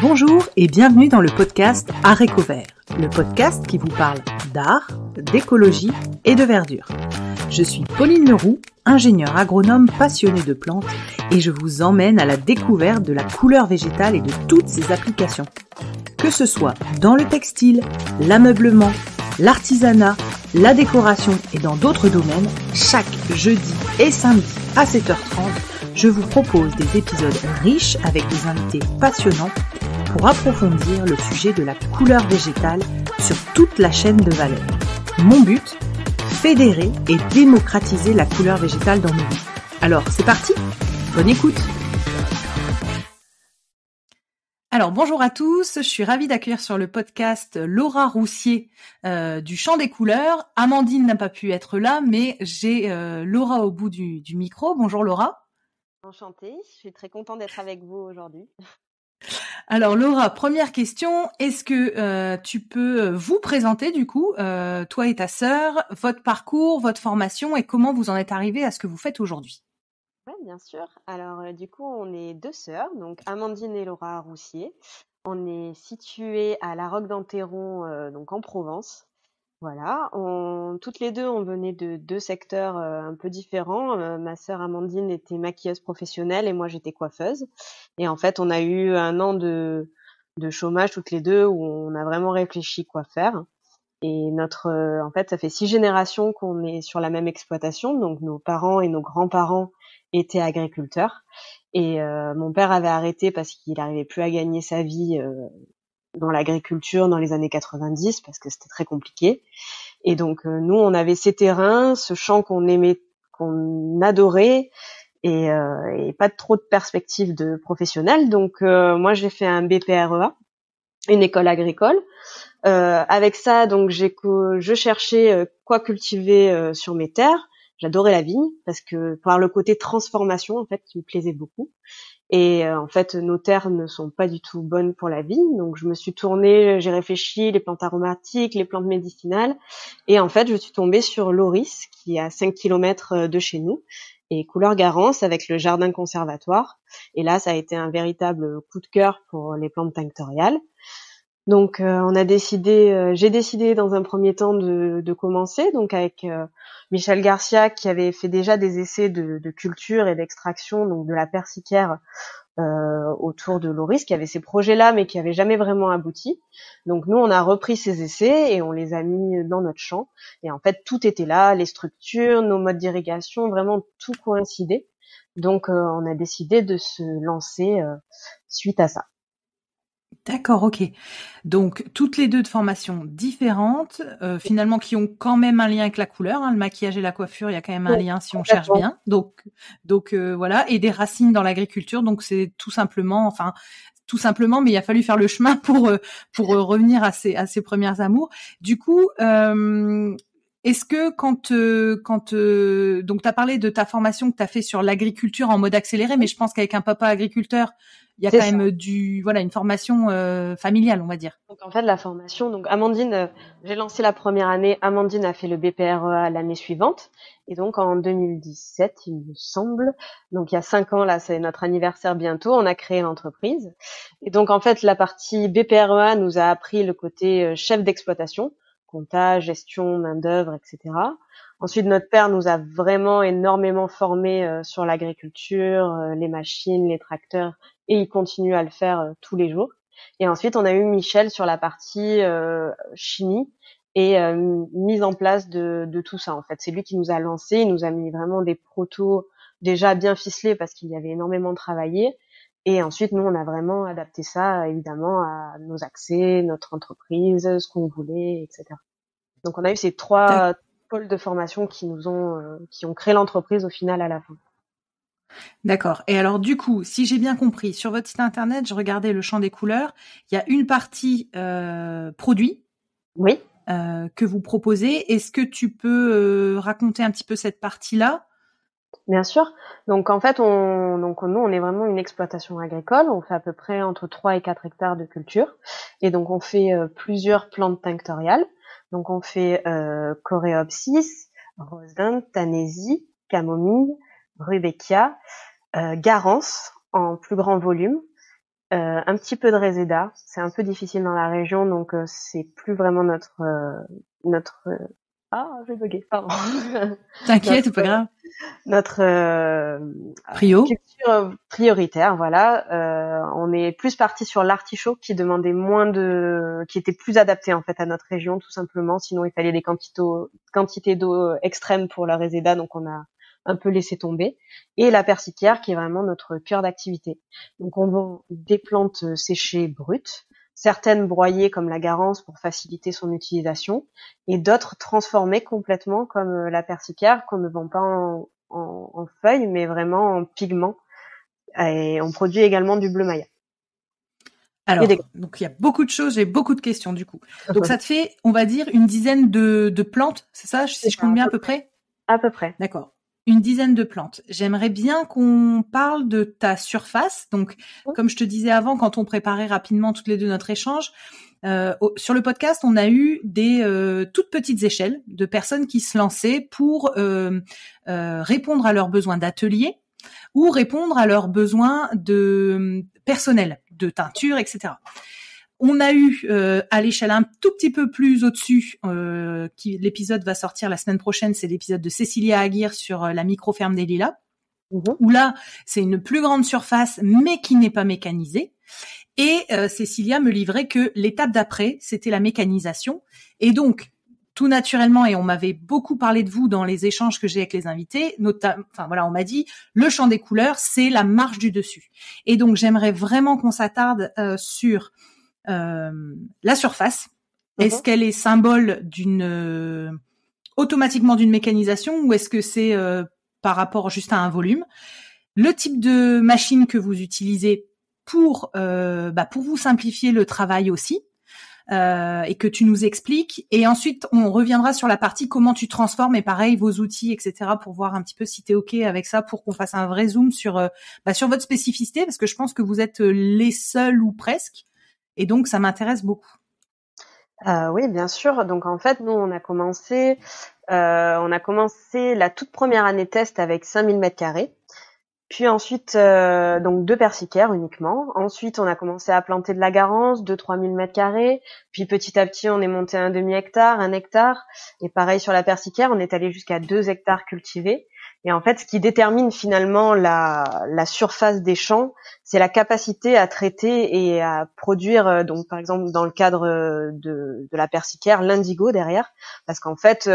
Bonjour et bienvenue dans le podcast Haricots Verts, le podcast qui vous parle d'art, d'écologie et de verdure. Je suis Pauline Leroux, ingénieure agronome passionnée de plantes et je vous emmène à la découverte de la couleur végétale et de toutes ses applications. Que ce soit dans le textile, l'ameublement, l'artisanat, la décoration et dans d'autres domaines, chaque jeudi et samedi à 7h30, je vous propose des épisodes riches avec des invités passionnants pour approfondir le sujet de la couleur végétale sur toute la chaîne de valeur. Mon but, fédérer et démocratiser la couleur végétale dans nos vies. Alors, c'est parti, bonne écoute. Alors, bonjour à tous, je suis ravie d'accueillir sur le podcast Laura Roussier du Chant des Couleurs. Amandine n'a pas pu être là, mais j'ai Laura au bout du micro. Bonjour Laura. Enchantée, je suis très contente d'être avec vous aujourd'hui. Alors Laura, première question, est-ce que tu peux vous présenter du coup, toi et ta sœur, votre parcours, votre formation et comment vous en êtes arrivée à ce que vous faites aujourd'hui? Oui, bien sûr. Alors du coup, on est deux sœurs, donc Amandine et Laura Roussier. On est situées à La Roque-d'Enterron, donc en Provence. Voilà, toutes les deux, on venait de deux secteurs un peu différents. Ma sœur Amandine était maquilleuse professionnelle et moi j'étais coiffeuse. Et en fait, on a eu un an de chômage toutes les deux où on a vraiment réfléchi quoi faire. Et en fait, ça fait 6 générations qu'on est sur la même exploitation. Donc nos parents et nos grands-parents étaient agriculteurs. Et mon père avait arrêté parce qu'il n'arrivait plus à gagner sa vie dans l'agriculture dans les années 90 parce que c'était très compliqué. Et donc nous, on avait ces terrains, ce champ qu'on aimait, qu'on adorait, et pas trop de perspectives de professionnels. Donc moi, j'ai fait un BPREA, une école agricole. Avec ça, donc je cherchais quoi cultiver sur mes terres. J'adorais la vigne parce que par le côté transformation, en fait, qui me plaisait beaucoup. Et en fait, nos terres ne sont pas du tout bonnes pour la vigne. Donc, je me suis tournée, j'ai réfléchi, les plantes aromatiques, les plantes médicinales. Et en fait, je suis tombée sur l'Oris, qui est à 5 kilomètres de chez nous, et couleur Garance avec le jardin conservatoire. Et là, ça a été un véritable coup de cœur pour les plantes tinctoriales. Donc, j'ai décidé dans un premier temps de commencer, donc avec Michel Garcia, qui avait fait déjà des essais de culture et d'extraction, donc de la persicaire autour de l'Oris, qui avait ces projets-là, mais qui n'avaient jamais vraiment abouti. Donc nous, on a repris ces essais et on les a mis dans notre champ. Et en fait, tout était là, les structures, nos modes d'irrigation, vraiment tout coïncidait. Donc on a décidé de se lancer suite à ça. D'accord, ok. Donc toutes les deux de formations différentes, finalement qui ont quand même un lien avec la couleur, hein, le maquillage et la coiffure, il y a quand même un lien si on cherche bien. Donc voilà, et des racines dans l'agriculture. Donc c'est tout simplement, mais il a fallu faire le chemin pour revenir à ses premières amours. Du coup, est-ce que donc t'as parlé de ta formation que t'as fait sur l'agriculture en mode accéléré, mais je pense qu'avec un papa agriculteur, il y a quand même une formation familiale, on va dire. Donc en fait, la formation, donc Amandine, j'ai lancé la première année, Amandine a fait le BPREA l'année suivante, et donc en 2017, il me semble, donc il y a 5 ans, là, c'est notre anniversaire bientôt, on a créé l'entreprise. Et donc en fait, la partie BPREA nous a appris le côté chef d'exploitation, compta, gestion, main-d'œuvre, etc. Ensuite, notre père nous a vraiment énormément formés sur l'agriculture, les machines, les tracteurs, et il continue à le faire tous les jours. Et ensuite, on a eu Michel sur la partie chimie et mise en place de tout ça. En fait, c'est lui qui nous a lancé, il nous a mis vraiment des protos déjà bien ficelés parce qu'il y avait énormément travaillé. Et ensuite, nous, on a vraiment adapté ça, évidemment, à nos accès, notre entreprise, ce qu'on voulait, etc. Donc, on a eu ces 3 pôles de formation qui ont créé l'entreprise au final à la fin. D'accord. Et alors du coup, si j'ai bien compris, sur votre site internet, je regardais le champ des couleurs, il y a une partie produit. Oui. Que vous proposez. Est-ce que tu peux raconter un petit peu cette partie-là? Bien sûr. Donc en fait, nous, on est vraiment une exploitation agricole. On fait à peu près entre 3 et 4 hectares de culture. Et donc on fait plusieurs plantes tinctoriales. Donc on fait coréopsis, rose d'Inde, tanésie, camomille, rudbeckia, garance en plus grand volume. Un petit peu de réséda. C'est un peu difficile dans la région, donc c'est plus vraiment notre j'ai bugué, pardon. T'inquiète, c'est Notre pas grave. notre Prio. culture prioritaire, voilà. On est plus parti sur l'artichaut qui demandait qui était plus adapté en fait à notre région tout simplement. Sinon il fallait des quantités d'eau extrêmes pour la réséda, donc on a un peu laissé tomber. Et la persicaire qui est vraiment notre cœur d'activité. Donc on vend des plantes séchées brutes, certaines broyées comme la garance pour faciliter son utilisation, et d'autres transformées complètement comme la persicaire qu'on ne vend pas en feuilles, mais vraiment en pigments. Et on produit également du bleu Maya. Alors, donc il y a beaucoup de choses, j'ai beaucoup de questions du coup. Donc ça te fait, on va dire, une dizaine de plantes, c'est ça, si je compte bien à peu près? À peu près. D'accord. Une dizaine de plantes. J'aimerais bien qu'on parle de ta surface. Donc, comme je te disais avant, quand on préparait rapidement toutes les deux notre échange, sur le podcast, on a eu des toutes petites échelles de personnes qui se lançaient pour répondre à leurs besoins d'atelier ou répondre à leurs besoins de personnel, de teinture, etc. On a eu à l'échelle un tout petit peu plus au-dessus, l'épisode va sortir la semaine prochaine, c'est l'épisode de Cécilia Aguirre sur la micro-ferme des Lilas, où là, c'est une plus grande surface, mais qui n'est pas mécanisée. Et Cécilia me livrait que l'étape d'après, c'était la mécanisation. Et donc, tout naturellement, et on m'avait beaucoup parlé de vous dans les échanges que j'ai avec les invités, on m'a dit, le champ des couleurs, c'est la marche du dessus. Et donc, j'aimerais vraiment qu'on s'attarde sur la surface. Est-ce qu'elle est symbole automatiquement d'une mécanisation, ou est-ce que c'est par rapport juste à un volume? Le type de machine que vous utilisez pour vous simplifier le travail aussi, et que tu nous expliques. Et ensuite, on reviendra sur la partie comment tu transformes, et pareil, vos outils, etc., pour voir un petit peu si tu es OK avec ça, pour qu'on fasse un vrai zoom sur votre spécificité, parce que je pense que vous êtes les seuls ou presque. Et donc, ça m'intéresse beaucoup. Oui, bien sûr. Donc, en fait, nous, on a commencé la toute première année test avec 5000 mètres carrés. Puis ensuite, donc 2 persicaires uniquement. Ensuite, on a commencé à planter de la garance, 2-3 000 mètres carrés. Puis petit à petit, on est monté à un demi-hectare, 1 hectare. Et pareil sur la persicaire, on est allé jusqu'à 2 hectares cultivés. Et en fait, ce qui détermine finalement la surface des champs, c'est la capacité à traiter et à produire, donc par exemple dans le cadre de la persicaire, l'indigo derrière. Parce qu'en fait,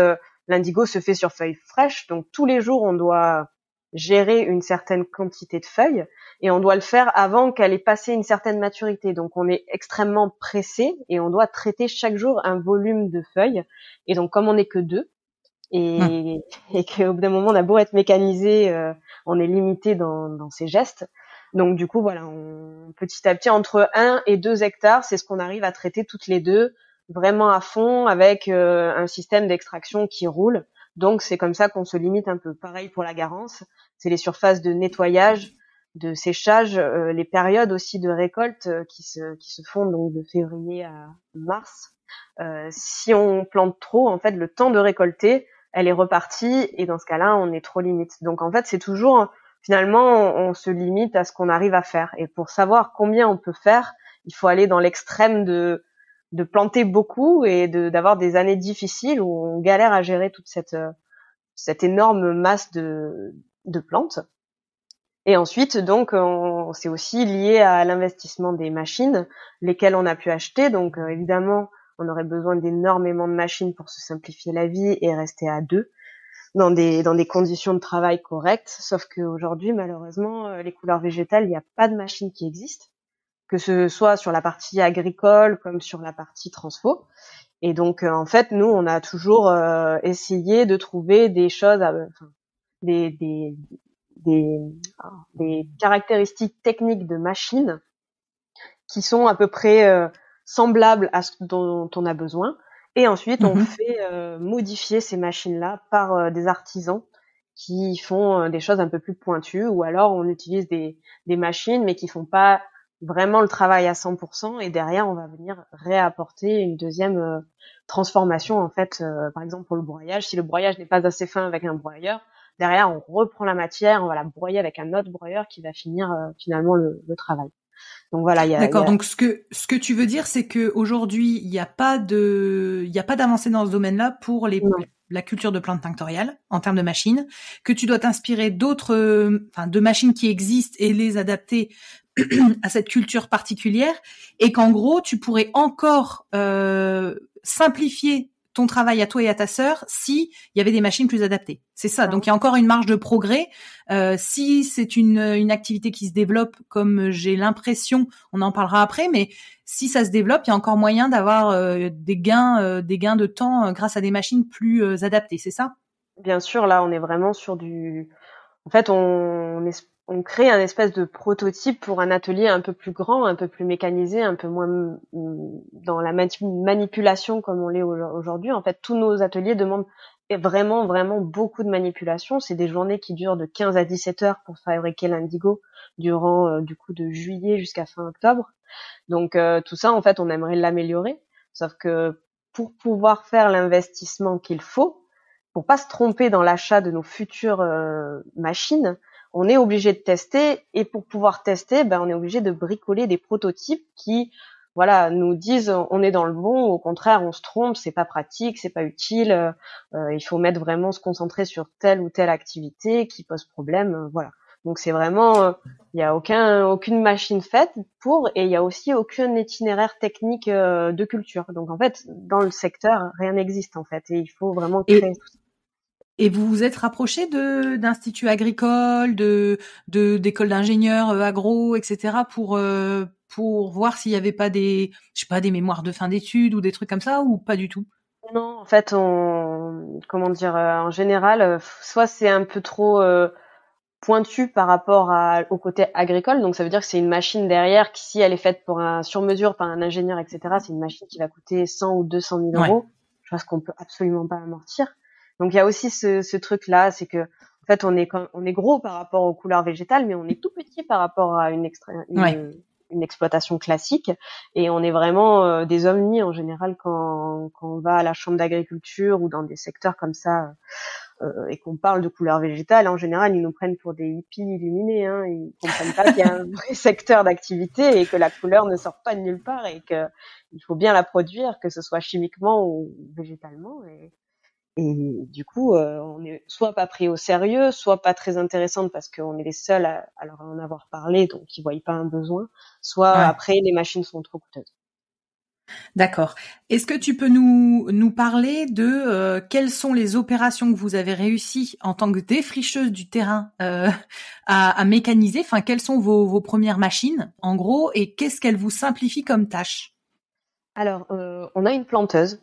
l'indigo se fait sur feuilles fraîches. Donc tous les jours, on doit gérer une certaine quantité de feuilles et on doit le faire avant qu'elle ait passé une certaine maturité. Donc on est extrêmement pressé et on doit traiter chaque jour un volume de feuilles. Et donc comme on n'est que 2 et qu'au bout d'un moment on a beau être mécanisé, on est limité dans ses gestes. Donc du coup voilà, petit à petit entre 1 et 2 hectares, c'est ce qu'on arrive à traiter toutes les deux vraiment à fond avec un système d'extraction qui roule. Donc c'est comme ça qu'on se limite un peu. Pareil pour la garance, c'est les surfaces de nettoyage, de séchage, les périodes aussi de récolte qui se font donc de février à mars. Si on plante trop, en fait, le temps de récolter, elle est repartie et dans ce cas-là, on est trop limite. Donc en fait, c'est toujours finalement on se limite à ce qu'on arrive à faire. Et pour savoir combien on peut faire, il faut aller dans l'extrême de planter beaucoup et d'avoir des années difficiles où on galère à gérer toute cette énorme masse de plantes. Et ensuite, donc, c'est aussi lié à l'investissement des machines, lesquelles on a pu acheter. Donc, évidemment, on aurait besoin d'énormément de machines pour se simplifier la vie et rester à 2 dans des conditions de travail correctes. Sauf qu'aujourd'hui, malheureusement, les couleurs végétales, il n'y a pas de machine qui existe, que ce soit sur la partie agricole comme sur la partie transfo. Et donc, en fait, nous, on a toujours essayé de trouver des choses, des caractéristiques techniques de machines qui sont à peu près semblables à ce dont on a besoin. Et ensuite, on fait modifier ces machines-là par des artisans qui font des choses un peu plus pointues, ou alors on utilise des machines mais qui font pas vraiment le travail à 100%, et derrière on va venir réapporter une deuxième transformation en fait, par exemple pour le broyage, si le broyage n'est pas assez fin avec un broyeur, derrière on reprend la matière, on va la broyer avec un autre broyeur qui va finir finalement le travail. Donc voilà, D'accord. Donc ce que tu veux dire, c'est que aujourd'hui, il n'y a pas d'avancée dans ce domaine-là pour non. la culture de plantes tinctoriales en termes de machines, que tu dois t'inspirer de machines qui existent et les adapter à cette culture particulière, et qu'en gros, tu pourrais encore simplifier ton travail à toi et à ta sœur si il y avait des machines plus adaptées. C'est ça. Donc il y a encore une marge de progrès. Si c'est une activité qui se développe, comme j'ai l'impression, on en parlera après, mais si ça se développe, il y a encore moyen d'avoir des gains de temps grâce à des machines plus adaptées. C'est ça? Bien sûr, là, on est vraiment sur en fait, on crée un espèce de prototype pour un atelier un peu plus grand, un peu plus mécanisé, un peu moins dans la manipulation comme on l'est aujourd'hui. En fait, tous nos ateliers demandent vraiment, vraiment beaucoup de manipulation. C'est des journées qui durent de 15 à 17 heures pour fabriquer l'indigo durant, du coup, de juillet jusqu'à fin octobre. Donc, tout ça, en fait, on aimerait l'améliorer. Sauf que pour pouvoir faire l'investissement qu'il faut, pour pas se tromper dans l'achat de nos futures machines, on est obligé de tester, et pour pouvoir tester, on est obligé de bricoler des prototypes qui, voilà, nous disent on est dans le bon, au contraire on se trompe, c'est pas pratique, c'est pas utile, il faut vraiment se concentrer sur telle ou telle activité qui pose problème, voilà. Donc c'est vraiment, il y a aucune machine faite pour, et il y a aussi aucun itinéraire technique de culture. Donc en fait, dans le secteur, rien n'existe en fait, et il faut vraiment créer Et tout ça. Et vous vous êtes rapproché d'instituts agricoles, d'écoles d'ingénieurs agro, etc. Pour voir s'il y avait pas des mémoires de fin d'études ou des trucs comme ça, ou pas du tout? Non, en fait, comment dire, en général, soit c'est un peu trop pointu par rapport au côté agricole, donc ça veut dire que c'est une machine derrière qui, si elle est faite pour sur mesure par un ingénieur, etc., c'est une machine qui va coûter 100 ou 200 000 Ouais. euros, chose qu'on peut absolument pas amortir. Donc il y a aussi ce truc-là, c'est que en fait on est gros par rapport aux couleurs végétales, mais on est tout petit par rapport à Ouais. une exploitation classique, et on est vraiment des ovnis en général quand on va à la chambre d'agriculture ou dans des secteurs comme ça, et qu'on parle de couleurs végétales. En général, ils nous prennent pour des hippies illuminés, hein. Ils comprennent pas qu'il y a un vrai secteur d'activité et que la couleur ne sort pas de nulle part, et que il faut bien la produire, que ce soit chimiquement ou végétalement. Et du coup, on est soit pas pris au sérieux, soit pas très intéressante parce qu'on est les seuls à leur en avoir parlé, donc ils voient pas un besoin. Soit Ouais. après, les machines sont trop coûteuses. D'accord. Est-ce que tu peux nous parler de quelles sont les opérations que vous avez réussi en tant que défricheuse du terrain à mécaniser? Enfin, quelles sont vos premières machines, en gros, et qu'est-ce qu'elles vous simplifient comme tâche? Alors, on a une planteuse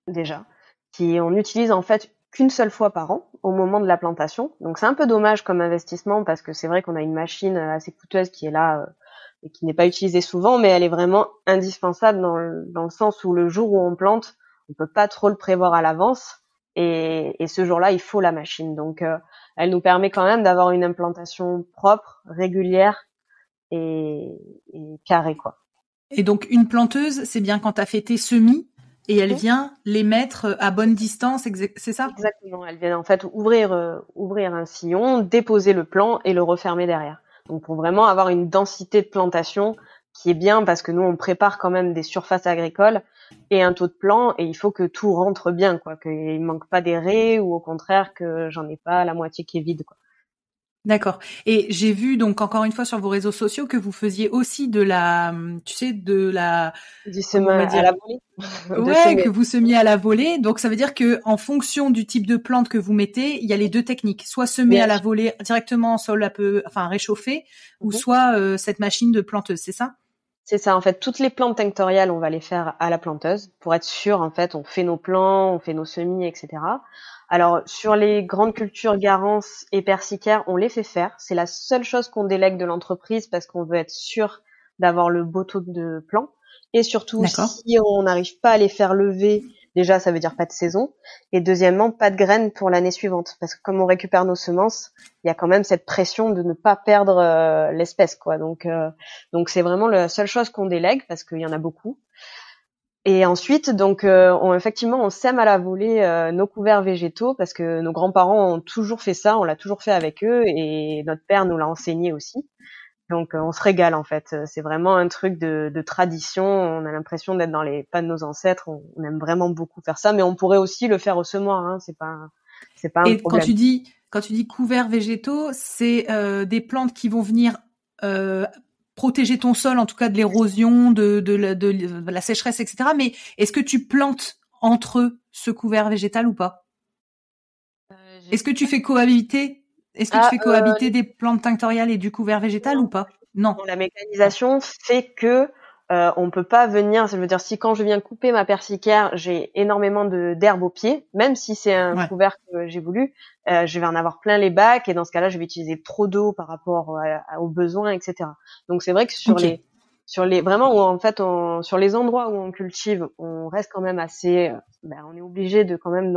déjà on utilise en fait qu'une seule fois par an au moment de la plantation. Donc c'est un peu dommage comme investissement parce que c'est vrai qu'on a une machine assez coûteuse qui est là et qui n'est pas utilisée souvent, mais elle est vraiment indispensable dans le sens où le jour où on plante, on peut pas trop le prévoir à l'avance, et ce jour-là, il faut la machine. Donc elle nous permet quand même d'avoir une implantation propre, régulière et carrée, quoi. Et donc, une planteuse, c'est bien quand tu as fait tes semis et elle Mhm. vient les mettre à bonne distance, c'est ça? Exactement, elle vient en fait ouvrir un sillon, déposer le plant et le refermer derrière. Donc pour vraiment avoir une densité de plantation qui est bien, parce que nous on prépare quand même des surfaces agricoles et un taux de plant, et il faut que tout rentre bien, quoi, qu'il manque pas des raies, ou au contraire que j'en ai pas la moitié qui est vide, quoi. D'accord. Et j'ai vu donc encore une fois sur vos réseaux sociaux que vous faisiez aussi tu sais, Du comment on va semer à dire? la volée, de Ouais, semer. que vous semiez à la volée. Donc ça veut dire que en fonction du type de plante que vous mettez, il y a les deux techniques. Soit semer Bien à la sûr. volée directement en sol enfin réchauffé, ou Mhm. soit cette machine de planteuse, c'est ça? C'est ça, en fait, toutes les plantes tinctoriales, on va les faire à la planteuse pour être sûr. En fait, on fait nos plants, on fait nos semis, etc. Alors, sur les grandes cultures Garance et persicaires, on les fait faire. C'est la seule chose qu'on délègue de l'entreprise parce qu'on veut être sûr d'avoir le beau taux de plants. Et surtout, D'accord. si on n'arrive pas à les faire lever, déjà, ça veut dire pas de saison. Et deuxièmement, pas de graines pour l'année suivante. Parce que comme on récupère nos semences, il y a quand même cette pression de ne pas perdre l'espèce, quoi. Donc c'est vraiment la seule chose qu'on délègue parce qu'il y en a beaucoup. Et ensuite, donc effectivement, on sème à la volée nos couverts végétaux parce que nos grands-parents ont toujours fait ça, on l'a toujours fait avec eux, et notre père nous l'a enseigné aussi. Donc on se régale en fait. C'est vraiment un truc de tradition. On a l'impression d'être dans les pas de nos ancêtres. On aime vraiment beaucoup faire ça, mais on pourrait aussi le faire au semoir. Hein. C'est pas un Et problème. quand tu dis couverts végétaux, c'est des plantes qui vont venir protéger ton sol, en tout cas de l'érosion, de la sécheresse, etc. Mais est-ce que tu plantes entre eux ce couvert végétal ou pas? Est-ce que tu fais cohabiter Est-ce que tu fais cohabiter des plantes tinctoriales et du couvert végétal Non. ou pas? Non. La mécanisation fait que on peut pas venir. Je veux dire, si quand je viens couper ma persicère, j'ai énormément d'herbe au pied, même si c'est un couvert que j'ai voulu, je vais en avoir plein les bacs et dans ce cas-là, je vais utiliser trop d'eau par rapport aux besoins, etc. Donc c'est vrai que sur les vraiment où en fait sur les endroits où on cultive, on reste quand même assez. On est obligé de quand même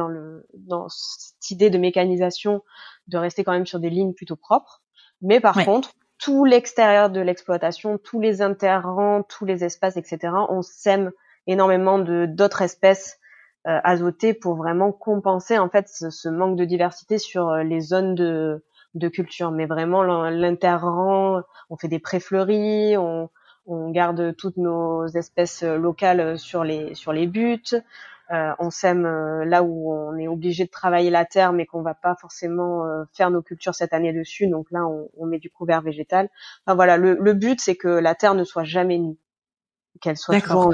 dans cette idée de mécanisation de rester quand même sur des lignes plutôt propres. Mais par contre tout l'extérieur de l'exploitation, tous les interrants, tous les espaces, etc. On sème énormément d'autres espèces azotées pour vraiment compenser en fait ce manque de diversité sur les zones de culture. Mais vraiment l'interrang, on fait des pré-fleuris, on garde toutes nos espèces locales sur les buts. On sème là où on est obligé de travailler la terre, mais qu'on va pas forcément faire nos cultures cette année dessus. Donc là, on met du couvert végétal. Enfin voilà, le but c'est que la terre ne soit jamais nue, qu'elle soit toujours.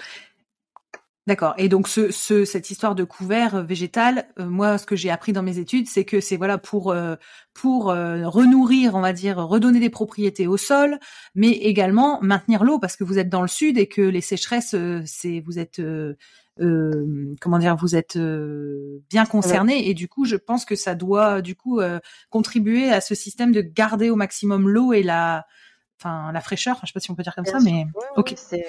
D'accord. Et donc cette histoire de couvert végétal, moi ce que j'ai appris dans mes études, c'est que c'est voilà pour renourrir, on va dire, redonner des propriétés au sol, mais également maintenir l'eau parce que vous êtes dans le sud et que les sécheresses, vous êtes vous êtes bien concernés et du coup je pense que ça doit du coup contribuer à ce système de garder au maximum l'eau et la fraîcheur, je sais pas si on peut dire comme ça, mais ok. C'est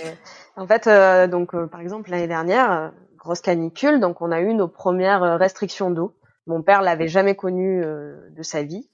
en fait par exemple l'année dernière, grosse canicule, donc on a eu nos premières restrictions d'eau. Mon père l'avait jamais connu de sa vie,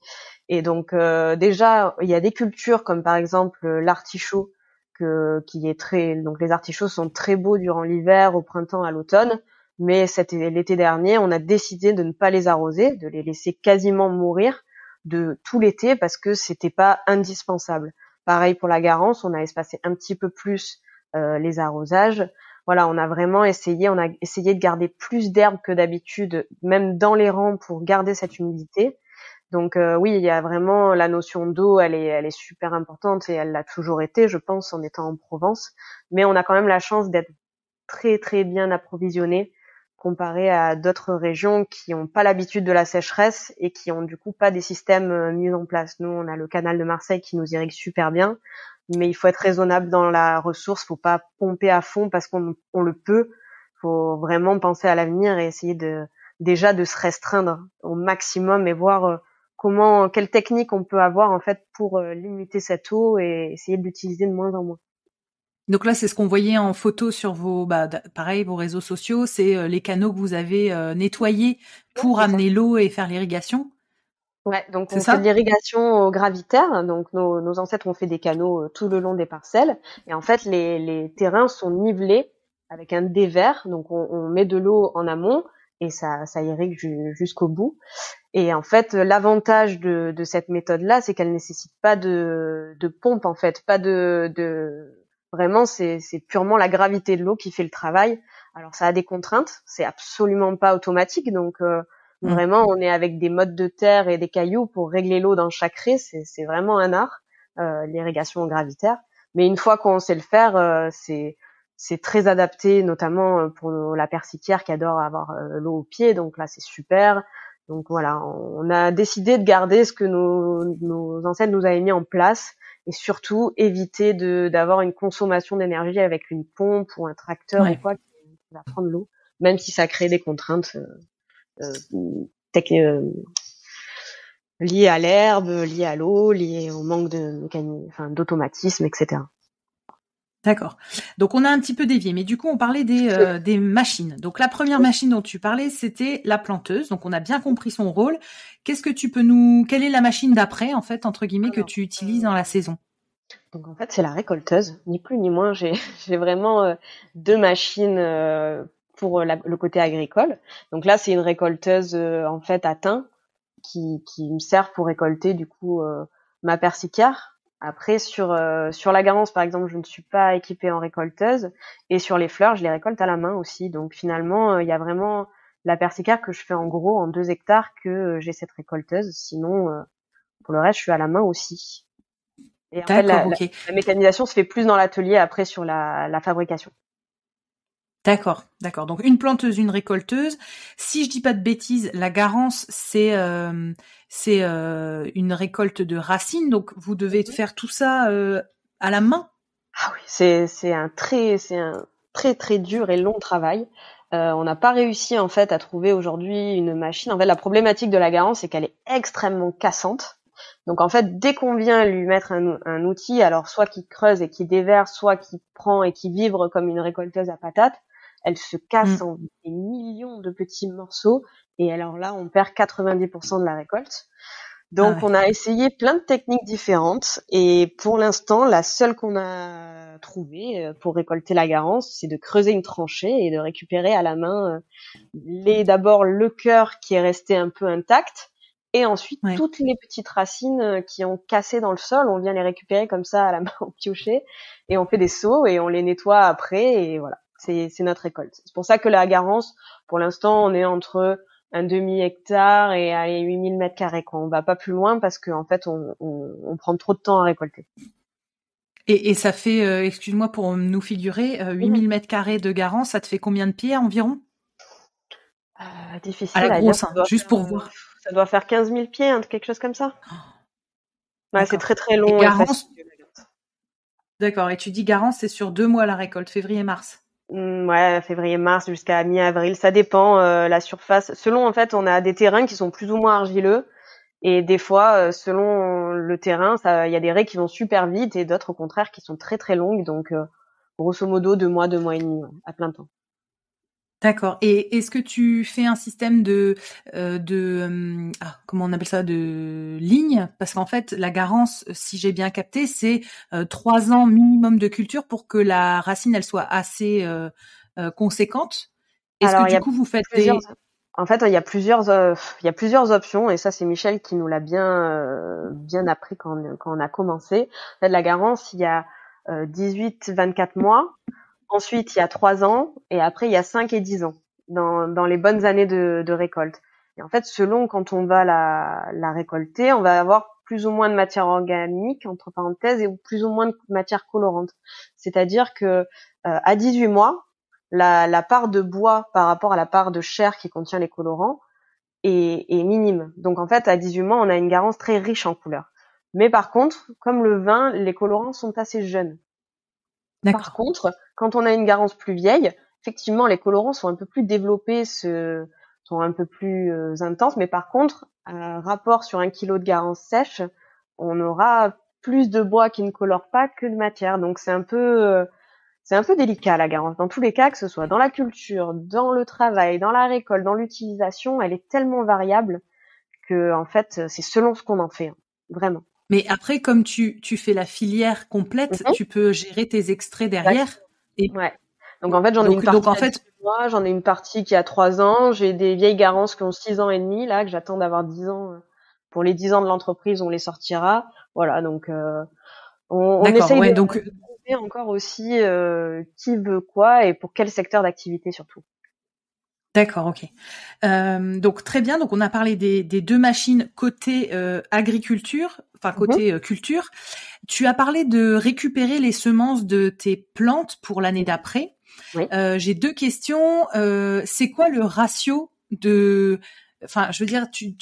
et donc déjà il y a des cultures comme par exemple l'artichaut qui est donc les artichauts sont très beaux durant l'hiver, au printemps, à l'automne, mais l'été dernier on a décidé de ne pas les arroser, de les laisser quasiment mourir de tout l'été parce que c'était pas indispensable. Pareil pour la Garance, on a espacé un petit peu plus les arrosages. Voilà, on a essayé de garder plus d'herbe que d'habitude, même dans les rangs pour garder cette humidité. Donc oui, il y a vraiment la notion d'eau, elle est super importante et elle l'a toujours été, je pense, en étant en Provence. Mais on a quand même la chance d'être très très bien approvisionné comparé à d'autres régions qui n'ont pas l'habitude de la sécheresse et qui ont du coup pas des systèmes mis en place. Nous, on a le canal de Marseille qui nous irrigue super bien, mais il faut être raisonnable dans la ressource, faut pas pomper à fond parce qu'on le peut. Faut vraiment penser à l'avenir et essayer déjà de se restreindre au maximum et voir quelle technique on peut avoir en fait pour limiter cette eau et essayer de l'utiliser de moins en moins. Donc là, c'est ce qu'on voyait en photo sur vos réseaux sociaux, c'est les canaux que vous avez nettoyés pour amener l'eau et faire l'irrigation. Ouais, donc on fait de l'irrigation gravitaire. Donc nos ancêtres ont fait des canaux tout le long des parcelles. Et en fait, les terrains sont nivelés avec un dévers. Donc on met de l'eau en amont et ça irrigue jusqu'au bout. Et en fait, l'avantage de cette méthode-là, c'est qu'elle nécessite pas de pompe en fait, pas vraiment c'est purement la gravité de l'eau qui fait le travail. Alors ça a des contraintes, c'est absolument pas automatique. Donc vraiment, on est avec des mottes de terre et des cailloux pour régler l'eau dans chaque raie. C'est vraiment un art, l'irrigation gravitaire. Mais une fois qu'on sait le faire, c'est très adapté, notamment pour la persiquière qui adore avoir l'eau au pied. Donc là, c'est super. Donc voilà, on a décidé de garder ce que nos ancêtres nous avaient mis en place et surtout éviter d'avoir une consommation d'énergie avec une pompe ou un tracteur ou quoi qui va prendre l'eau, même si ça crée des contraintes liées à l'herbe, liées à l'eau, liées au manque d'automatisme, etc. D'accord. Donc on a un petit peu dévié, mais du coup on parlait des machines. Donc la première machine dont tu parlais, c'était la planteuse. Donc on a bien compris son rôle. Quelle est la machine d'après, en fait, entre guillemets, que tu utilises dans la saison? Donc en fait c'est la récolteuse, ni plus ni moins. J'ai vraiment deux machines pour le côté agricole. Donc là c'est une récolteuse en fait à thym qui me sert pour récolter du coup ma persicare. Après, sur la garance, par exemple, je ne suis pas équipée en récolteuse. Et sur les fleurs, je les récolte à la main aussi. Donc finalement, il y a vraiment la persicale que je fais en gros en 2 hectares que j'ai cette récolteuse. Sinon, pour le reste, je suis à la main aussi. Et en fait, D'accord, ok. la mécanisation se fait plus dans l'atelier après sur la fabrication. D'accord, d'accord. Donc une planteuse, une récolteuse. Si je dis pas de bêtises, la garance, c'est une récolte de racines. Donc vous devez faire tout ça à la main. Ah oui, c'est un très dur et long travail. On n'a pas réussi en fait à trouver aujourd'hui une machine. En fait, la problématique de la garance, c'est qu'elle est extrêmement cassante. Donc en fait, dès qu'on vient lui mettre un outil, alors soit qui creuse et qui déverse, soit qui prend et qui vibre comme une récolteuse à patates, elle se casse Mm. en des millions de petits morceaux. Et alors là, on perd 90% de la récolte. Ah Donc, ouais. on a essayé plein de techniques différentes et pour l'instant, la seule qu'on a trouvée pour récolter la garance, c'est de creuser une tranchée et de récupérer à la main d'abord le cœur qui est resté un peu intact et ensuite Ouais. toutes les petites racines qui ont cassé dans le sol. On vient les récupérer comme ça à la main au piocher et on fait des seaux et on les nettoie après et voilà, c'est notre récolte. C'est pour ça que la garance, pour l'instant, on est entre un demi-hectare et allez, 8000 mètres carrés, quoi. On va pas plus loin parce qu'en fait, on prend trop de temps à récolter. Et ça fait, excuse-moi pour nous figurer, 8000 mètres carrés de garance, ça te fait combien de pieds environ? À la Difficile à dire, grosse, hein, juste pour voir. ça doit faire 15 000 pieds, hein, quelque chose comme ça. Ouais, c'est D'accord. très très Et long et garance, fastidieux, la garance. d'accord. Et tu dis garance, c'est sur 2 mois la récolte, février-mars. Ouais, février-mars jusqu'à mi-avril, ça dépend, la surface. Selon, en fait, on a des terrains qui sont plus ou moins argileux. Et des fois, selon le terrain, il y a des raies qui vont super vite et d'autres au contraire qui sont très très longues. Donc, grosso modo, 2 mois, 2 mois et demi, ouais, à plein temps. D'accord. Et est-ce que tu fais un système comment on appelle ça, de ligne? Parce qu'en fait, la garance, si j'ai bien capté, c'est 3 ans minimum de culture pour que la racine elle soit assez conséquente. Est-ce que Alors, il y du a coup vous faites plusieurs. des... En fait, il y a plusieurs options et ça, c'est Michel qui nous l'a bien appris quand on a commencé. En fait, la garance, il y a 18-24 mois. Ensuite, il y a 3 ans et après, il y a 5 et 10 ans dans les bonnes années de récolte. Et en fait, selon quand on va la récolter, on va avoir plus ou moins de matière organique, entre parenthèses, et plus ou moins de matière colorante. C'est-à-dire que à 18 mois, la part de bois par rapport à la part de chair qui contient les colorants est minime. Donc en fait, à 18 mois, on a une garance très riche en couleurs. Mais par contre, comme le vin, les colorants sont assez jeunes. Par D'accord. contre, quand on a une garance plus vieille, effectivement, les colorants sont un peu plus développés, sont un peu plus intenses. Mais par contre, rapport sur 1 kilo de garance sèche, on aura plus de bois qui ne colore pas que de matière. Donc c'est un peu délicat la garance. Dans tous les cas, que ce soit dans la culture, dans le travail, dans la récolte, dans l'utilisation, elle est tellement variable que en fait, c'est selon ce qu'on en fait, hein, vraiment. Mais après, comme tu fais la filière complète, Mhm. tu peux gérer tes extraits Exact. derrière. Et Ouais. Donc en fait, j'en ai une donc partie en à fait, 18 mois, j'en ai une partie qui a 3 ans, j'ai des vieilles garances qui ont 6 ans et demi, là, que j'attends d'avoir 10 ans. Pour les 10 ans de l'entreprise, on les sortira. Voilà, donc on d'accord, essaye ouais, donc de trouver encore aussi qui veut quoi et pour quel secteur d'activité surtout. d'accord, ok. Donc très bien. Donc on a parlé des 2 machines côté agriculture, enfin Mhm. côté culture. Tu as parlé de récupérer les semences de tes plantes pour l'année Mhm. d'après. Oui. J'ai 2 questions. C'est quoi le ratio de... Enfin, je veux dire, tu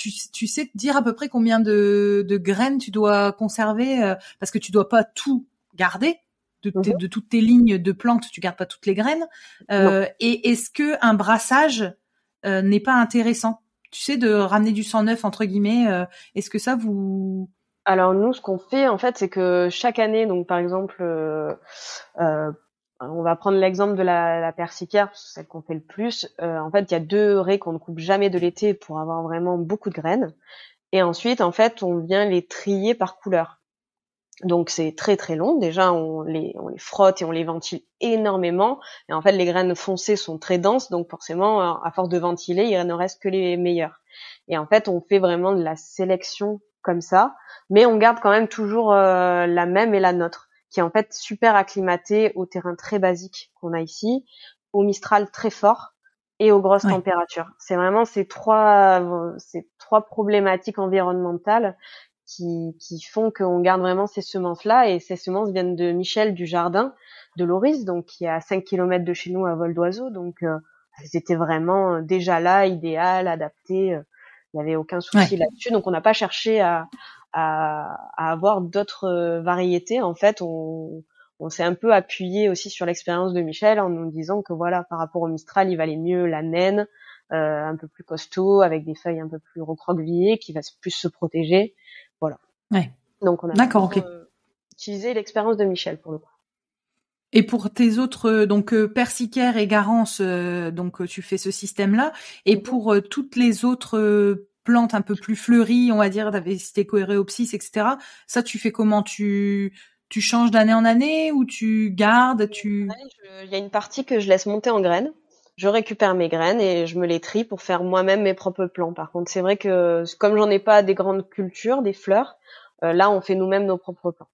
sais te dire à peu près combien de graines tu dois conserver parce que tu dois pas tout garder Mhm. de toutes tes lignes de plantes, tu gardes pas toutes les graines. Non. Et est-ce que un brassage n'est pas intéressant? Tu sais, de ramener du sang neuf entre guillemets. Est-ce que ça vous... Alors nous, ce qu'on fait en fait, c'est que chaque année, donc par exemple, euh, on va prendre l'exemple de la persicaire, parce que c'est celle qu'on fait le plus. En fait, il y a 2 raies qu'on ne coupe jamais de l'été pour avoir vraiment beaucoup de graines. Et ensuite, en fait, on vient les trier par couleur. Donc c'est très très long. Déjà, on les frotte et on les ventile énormément. Et en fait, les graines foncées sont très denses, donc forcément, à force de ventiler, il ne reste que les meilleures. Et en fait, on fait vraiment de la sélection comme ça, mais on garde quand même toujours la même et la nôtre, qui est en fait super acclimatée au terrain très basique qu'on a ici, au Mistral très fort et aux grosses températures. C'est vraiment ces trois problématiques environnementales qui font qu'on garde vraiment ces semences-là, et ces semences viennent de Michel du Jardin de Loris, donc qui est à 5 kilomètres de chez nous à vol d'oiseau, donc elles étaient vraiment déjà là, idéales, adaptées, il n'y avait aucun souci là-dessus, donc on n'a pas cherché à avoir d'autres variétés. En fait, on s'est un peu appuyé aussi sur l'expérience de Michel en nous disant que voilà, par rapport au Mistral, il valait mieux la naine, un peu plus costaud, avec des feuilles un peu plus recroquevillées, qui va plus se protéger. Voilà. Donc on a vraiment utilisé l'expérience de Michel pour le coup. Et pour tes autres, donc persicaire et garance, donc tu fais ce système-là. Et pour toutes les autres plantes un peu plus fleuries, on va dire, t'avais cité Coréopsis, etc. Ça, tu fais comment? Tu changes d'année en année ou tu gardes? Il y a une partie que je laisse monter en graines. Je récupère mes graines et je me les trie pour faire moi-même mes propres plants. Par contre, c'est vrai que comme j'en ai pas des grandes cultures, des fleurs, là, on fait nous-mêmes nos propres plants.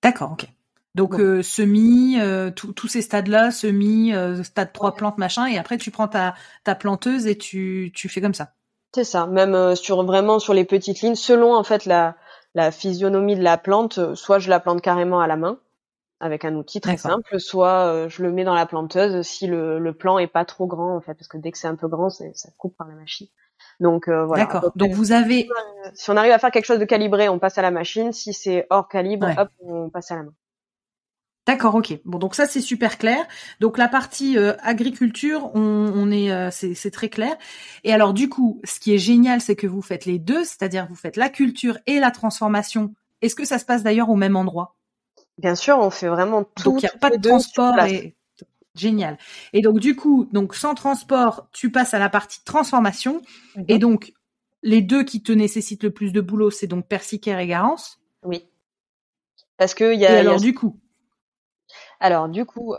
D'accord, ok. Donc semis, tous ces stades-là, semis, stade 3 plantes, machin, et après tu prends ta planteuse et tu fais comme ça. C'est ça, même sur les petites lignes, selon en fait la physionomie de la plante, soit je la plante carrément à la main avec un outil très simple, soit je le mets dans la planteuse si le plant est pas trop grand en fait, parce que dès que c'est un peu grand, ça coupe par la machine. Donc voilà. D'accord. Donc vous avez, si on arrive à faire quelque chose de calibré, on passe à la machine. Si c'est hors calibre, hop, on passe à la main. D'accord, ok. Bon, donc ça c'est super clair. Donc la partie agriculture, on est, c'est très clair. Et alors du coup, ce qui est génial, c'est que vous faites les deux, c'est-à-dire vous faites la culture et la transformation. Est-ce que ça se passe d'ailleurs au même endroit? Bien sûr, on fait vraiment tout. Donc il n'y a pas de transport et génial. Et donc du coup, donc sans transport, tu passes à la partie transformation. Et donc les deux qui te nécessitent le plus de boulot, c'est donc persicaire et garance. Oui. Parce que il y a. Et alors du coup. Alors du coup,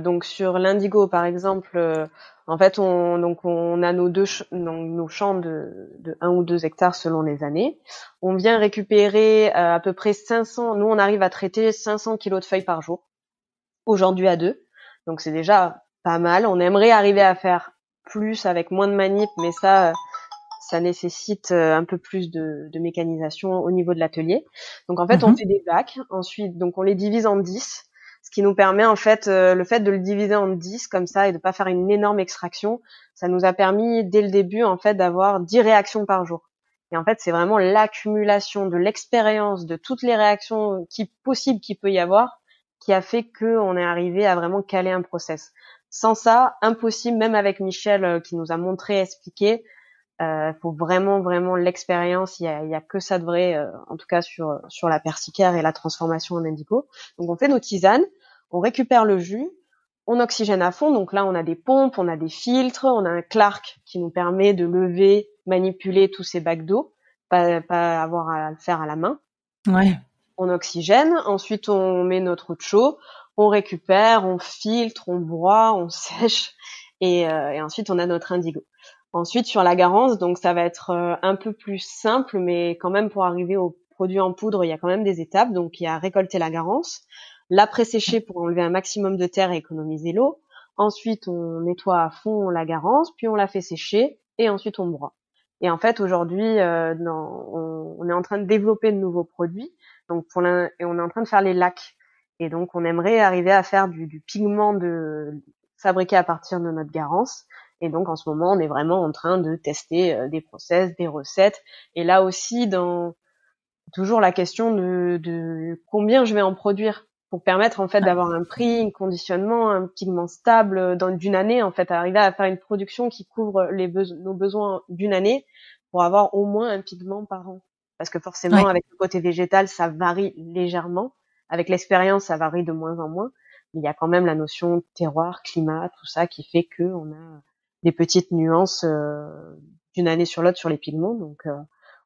donc sur l'indigo par exemple, en fait on a nos champs de 1 ou 2 hectares selon les années. On vient récupérer à peu près 500. Nous on arrive à traiter 500 kilos de feuilles par jour. Aujourd'hui à 2, donc c'est déjà pas mal. On aimerait arriver à faire plus avec moins de manip, mais ça nécessite un peu plus de mécanisation au niveau de l'atelier. Donc en fait on fait des bacs. Ensuite donc on les divise en 10. Ce qui nous permet en fait, le fait de le diviser en 10 comme ça et de pas faire une énorme extraction, ça nous a permis dès le début en fait d'avoir 10 réactions par jour. Et en fait, c'est vraiment l'accumulation de l'expérience de toutes les réactions possibles qu'il peut y avoir qui a fait que on est arrivé à vraiment caler un process. Sans ça, impossible, même avec Michel qui nous a montré, expliqué, faut vraiment l'expérience. Il y a que ça de vrai, en tout cas sur la persicaire et la transformation en indigo. Donc on fait nos tisanes, on récupère le jus, on oxygène à fond. Donc là on a des pompes, on a des filtres, on a un Clark qui nous permet de lever, manipuler tous ces bacs d'eau, pas avoir à le faire à la main. On oxygène, ensuite on met notre eau de chaud, on récupère, on filtre, on broie, on sèche et ensuite on a notre indigo. Ensuite, sur la garance, donc ça va être un peu plus simple, mais quand même pour arriver au produit en poudre, il y a quand même des étapes. Donc il y a récolter la garance, la pré-sécher pour enlever un maximum de terre et économiser l'eau. Ensuite, on nettoie à fond la garance, puis on la fait sécher et ensuite on broie. Et en fait, aujourd'hui, on est en train de développer de nouveaux produits. Donc et on est en train de faire les lacs. Et donc on aimerait arriver à faire du pigment fabriqué à partir de notre garance. Et donc en ce moment, on est vraiment en train de tester des process, des recettes. Et là aussi, toujours la question de combien je vais en produire pour permettre en fait d'avoir un prix, un conditionnement, un pigment stable d'une année, en fait, arriver à faire une production qui couvre nos besoins d'une année pour avoir au moins un pigment par an. Parce que forcément, avec le côté végétal, ça varie légèrement. Avec l'expérience, ça varie de moins en moins. Mais il y a quand même la notion de terroir, climat, tout ça qui fait que on a des petites nuances d'une année sur l'autre sur les pigments. Donc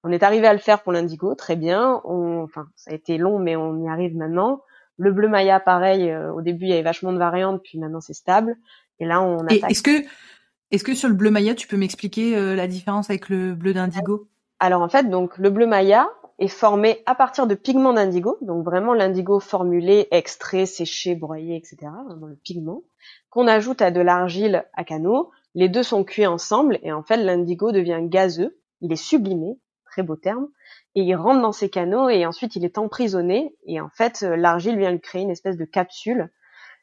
on est arrivé à le faire pour l'indigo, très bien. Ça a été long, mais on y arrive maintenant. Le bleu Maya, pareil. Au début, il y avait vachement de variantes, puis maintenant c'est stable. Et là, on attaque. Est-ce que sur le bleu Maya, tu peux m'expliquer la différence avec le bleu d'indigo? Alors en fait, donc le bleu maya est formé à partir de pigments d'indigo, donc vraiment l'indigo formulé, extrait, séché, broyé, etc. Vraiment le pigment qu'on ajoute à de l'argile à canaux. Les deux sont cuits ensemble et en fait l'indigo devient gazeux, il est sublimé, très beau terme, et il rentre dans ces canaux et ensuite il est emprisonné et en fait l'argile vient lui créer une espèce de capsule,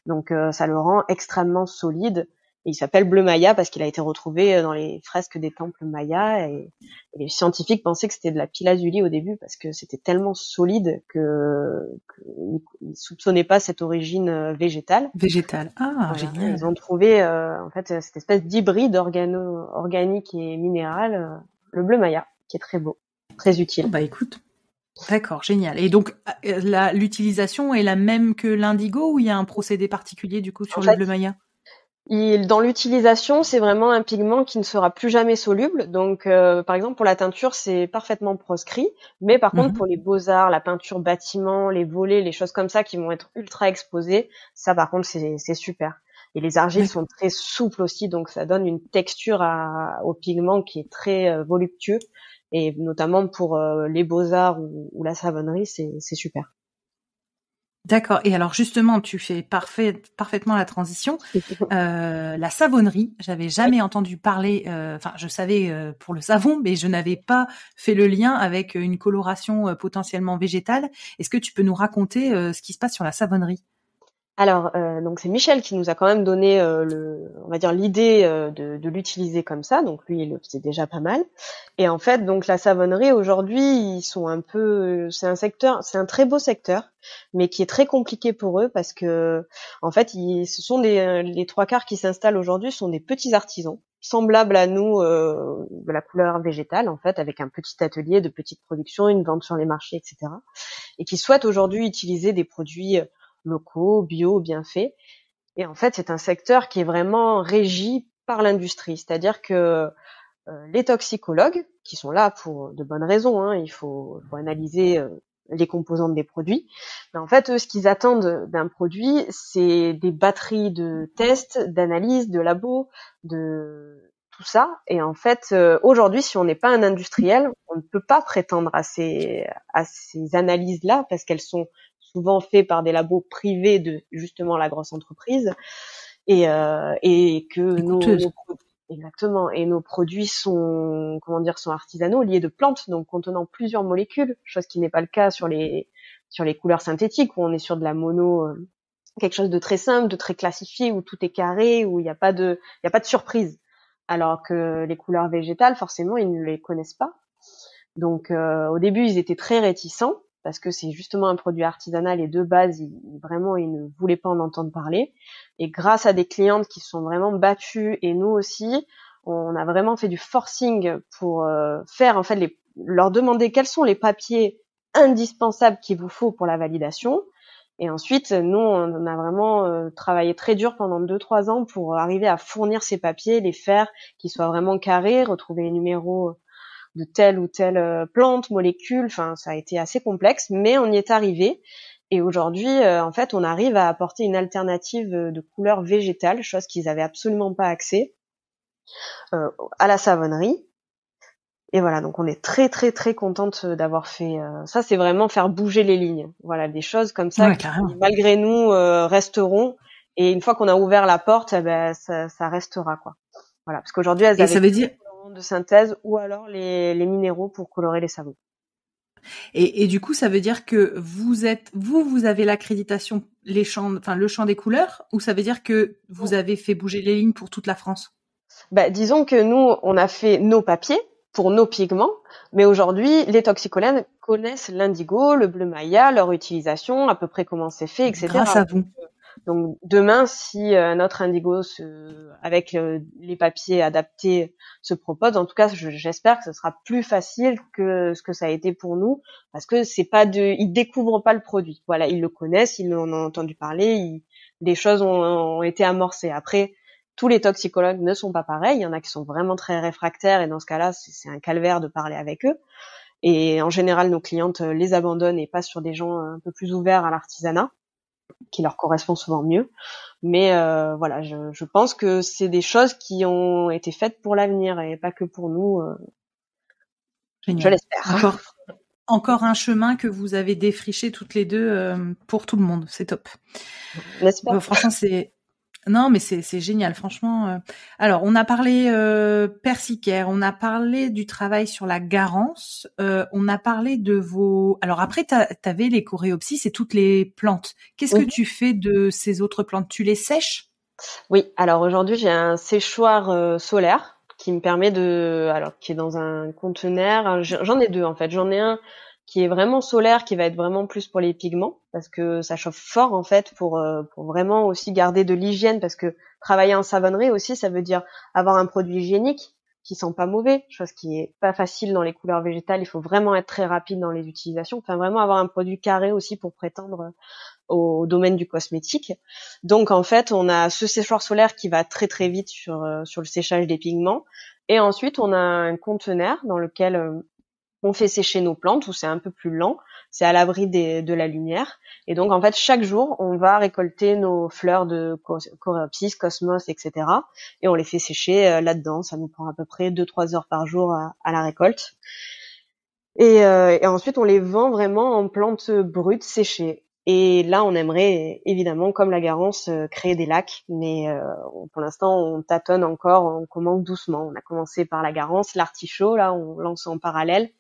donc ça le rend extrêmement solide. Et il s'appelle bleu maya parce qu'il a été retrouvé dans les fresques des temples mayas et les scientifiques pensaient que c'était de la lapis-lazuli au début parce que c'était tellement solide qu'ils soupçonnaient pas cette origine végétale. Végétal. Ah, Voilà. génial. Ils ont trouvé en fait cette espèce d'hybride organique et minéral, le bleu maya, qui est très beau, très utile. Oh, bah écoute, d'accord, génial. Et donc l'utilisation est la même que l'indigo ou il y a un procédé particulier du coup sur le bleu maya? Dans l'utilisation, c'est vraiment un pigment qui ne sera plus jamais soluble. Donc, par exemple, pour la teinture, c'est parfaitement proscrit. Mais par contre, pour les beaux-arts, la peinture bâtiment, les volets, les choses comme ça qui vont être ultra exposées, ça, par contre, c'est super. Et les argiles sont très souples aussi, donc ça donne une texture au pigment qui est très voluptueux. Et notamment pour les beaux-arts ou la savonnerie, c'est super. D'accord. Et alors justement, tu fais parfaitement la transition. La savonnerie, j'avais jamais entendu parler. Enfin, je savais pour le savon, mais je n'avais pas fait le lien avec une coloration potentiellement végétale. Est-ce que tu peux nous raconter ce qui se passe sur la savonnerie? Alors, donc c'est Michel qui nous a quand même donné on va dire l'idée de l'utiliser comme ça. Donc lui, il le faisait déjà pas mal. Et en fait, donc la savonnerie aujourd'hui, ils sont un peu, c'est un très beau secteur, mais qui est très compliqué pour eux parce que en fait, ce sont les trois quarts qui s'installent aujourd'hui sont des petits artisans semblables à nous de la couleur végétale en fait, avec un petit atelier de petite production, une vente sur les marchés, etc. Et qui souhaitent aujourd'hui utiliser des produits locaux, bio, bien faits. Et en fait, c'est un secteur qui est vraiment régi par l'industrie. C'est-à-dire que les toxicologues, qui sont là pour de bonnes raisons, hein, il faut analyser les composantes des produits. Mais en fait, eux, ce qu'ils attendent d'un produit, c'est des batteries de tests, d'analyses, de labos, de tout ça. Et en fait, aujourd'hui, si on n'est pas un industriel, on ne peut pas prétendre à ces analyses-là parce qu'elles sont souvent faites par des labos privés de justement la grosse entreprise et que nos produits exactement. Et nos produits sont, sont artisanaux, liés de plantes, donc contenant plusieurs molécules, chose qui n'est pas le cas sur les couleurs synthétiques, où on est sur de la mono, quelque chose de très simple, de très classifié, où tout est carré, où il n'y a pas de surprise. Alors que les couleurs végétales, forcément, ils ne les connaissent pas. Donc, au début, ils étaient très réticents, parce que c'est justement un produit artisanal et de base, ils ne voulaient pas en entendre parler. Et grâce à des clientes qui se sont vraiment battues et nous aussi, on a vraiment fait du forcing pour faire en fait leur demander quels sont les papiers indispensables qu'il vous faut pour la validation. Et ensuite, nous, on a vraiment travaillé très dur pendant 2-3 ans pour arriver à fournir ces papiers, les faire, qu'ils soient vraiment carrés, retrouver les numéros de telle ou telle plante, molécule. Enfin, ça a été assez complexe, mais on y est arrivé. Et aujourd'hui, en fait, on arrive à apporter une alternative de couleur végétale, chose qu'ils avaient absolument pas accès à la savonnerie. Et voilà, donc on est très très très contente d'avoir fait ça. C'est vraiment faire bouger les lignes. Voilà, des choses comme ça qui, malgré nous, resteront. Et une fois qu'on a ouvert la porte, ça restera quoi. Voilà, parce qu'aujourd'hui, elles avaient des colorants de synthèse ou alors les minéraux pour colorer les savons. Et du coup, ça veut dire que vous avez l'accréditation, le champ des couleurs, ou ça veut dire que vous avez fait bouger les lignes pour toute la France? Disons que nous, on a fait nos papiers pour nos pigments, mais aujourd'hui, les toxicologues connaissent l'indigo, le bleu maya, leur utilisation, à peu près comment c'est fait, etc. Grâce à vous. Donc demain, si notre indigo avec les papiers adaptés se propose, en tout cas, j'espère que ce sera plus facile que ce que ça a été pour nous, parce que ils découvrent pas le produit. Voilà, ils le connaissent, ils en ont entendu parler, les choses ont été amorcées. Après, tous les toxicologues ne sont pas pareils. Il y en a qui sont vraiment très réfractaires et dans ce cas-là, c'est un calvaire de parler avec eux. Et en général, nos clientes les abandonnent et passent sur des gens un peu plus ouverts à l'artisanat, qui leur correspond souvent mieux. Mais voilà, je pense que c'est des choses qui ont été faites pour l'avenir et pas que pour nous. Je Génial. l'espère. Encore un chemin que vous avez défriché toutes les deux pour tout le monde. C'est top. J'espère. Franchement, non, mais c'est génial, franchement. Alors, on a parlé persicaire, on a parlé du travail sur la garance, on a parlé de vos. Alors après, t'avais les coréopsis et toutes les plantes. Qu'est-ce que tu fais de ces autres plantes? Tu les sèches? Oui. Alors aujourd'hui, j'ai un séchoir solaire qui me permet qui est dans un conteneur. J'en ai deux en fait. J'en ai un qui est vraiment solaire, qui va être vraiment plus pour les pigments, parce que ça chauffe fort en fait pour vraiment aussi garder de l'hygiène, parce que travailler en savonnerie aussi, ça veut dire avoir un produit hygiénique qui sent pas mauvais, chose qui est pas facile dans les couleurs végétales. Il faut vraiment être très rapide dans les utilisations, enfin vraiment avoir un produit carré aussi pour prétendre au domaine du cosmétique. Donc en fait, on a ce séchoir solaire qui va très très vite sur le séchage des pigments, et ensuite on a un conteneur dans lequel on fait sécher nos plantes, où c'est un peu plus lent, c'est à l'abri de la lumière. Et donc, en fait, chaque jour, on va récolter nos fleurs de coréopsis, cosmos, etc. Et on les fait sécher là-dedans. Ça nous prend à peu près 2-3 heures par jour à la récolte. Et ensuite, on les vend vraiment en plantes brutes, séchées. Et là, on aimerait, évidemment, comme la garance, créer des lacs. Mais pour l'instant, on tâtonne encore, on commence doucement. On a commencé par la garance, l'artichaut, là, on lance en parallèle.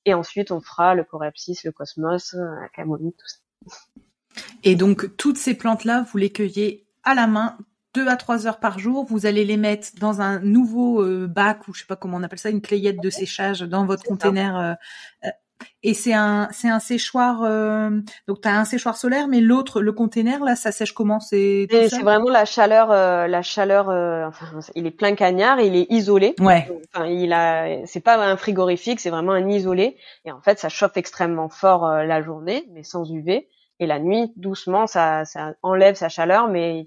Et ensuite, on fera le coréopsis, le cosmos, la camomille, tout ça. Et donc, toutes ces plantes-là, vous les cueillez à la main, 2 à 3 heures par jour. Vous allez les mettre dans un nouveau bac, ou je sais pas comment on appelle ça, une clayette de séchage dans votre container. Et c'est un séchoir. Donc, tu as un séchoir solaire, mais l'autre, le container, là, ça sèche comment? C'est vraiment la chaleur. Enfin, il est plein cagnard, il est isolé. Ouais. Enfin, c'est pas un frigorifique, c'est vraiment un isolé. Et en fait, ça chauffe extrêmement fort la journée, mais sans UV. Et la nuit, doucement, ça enlève sa chaleur, mais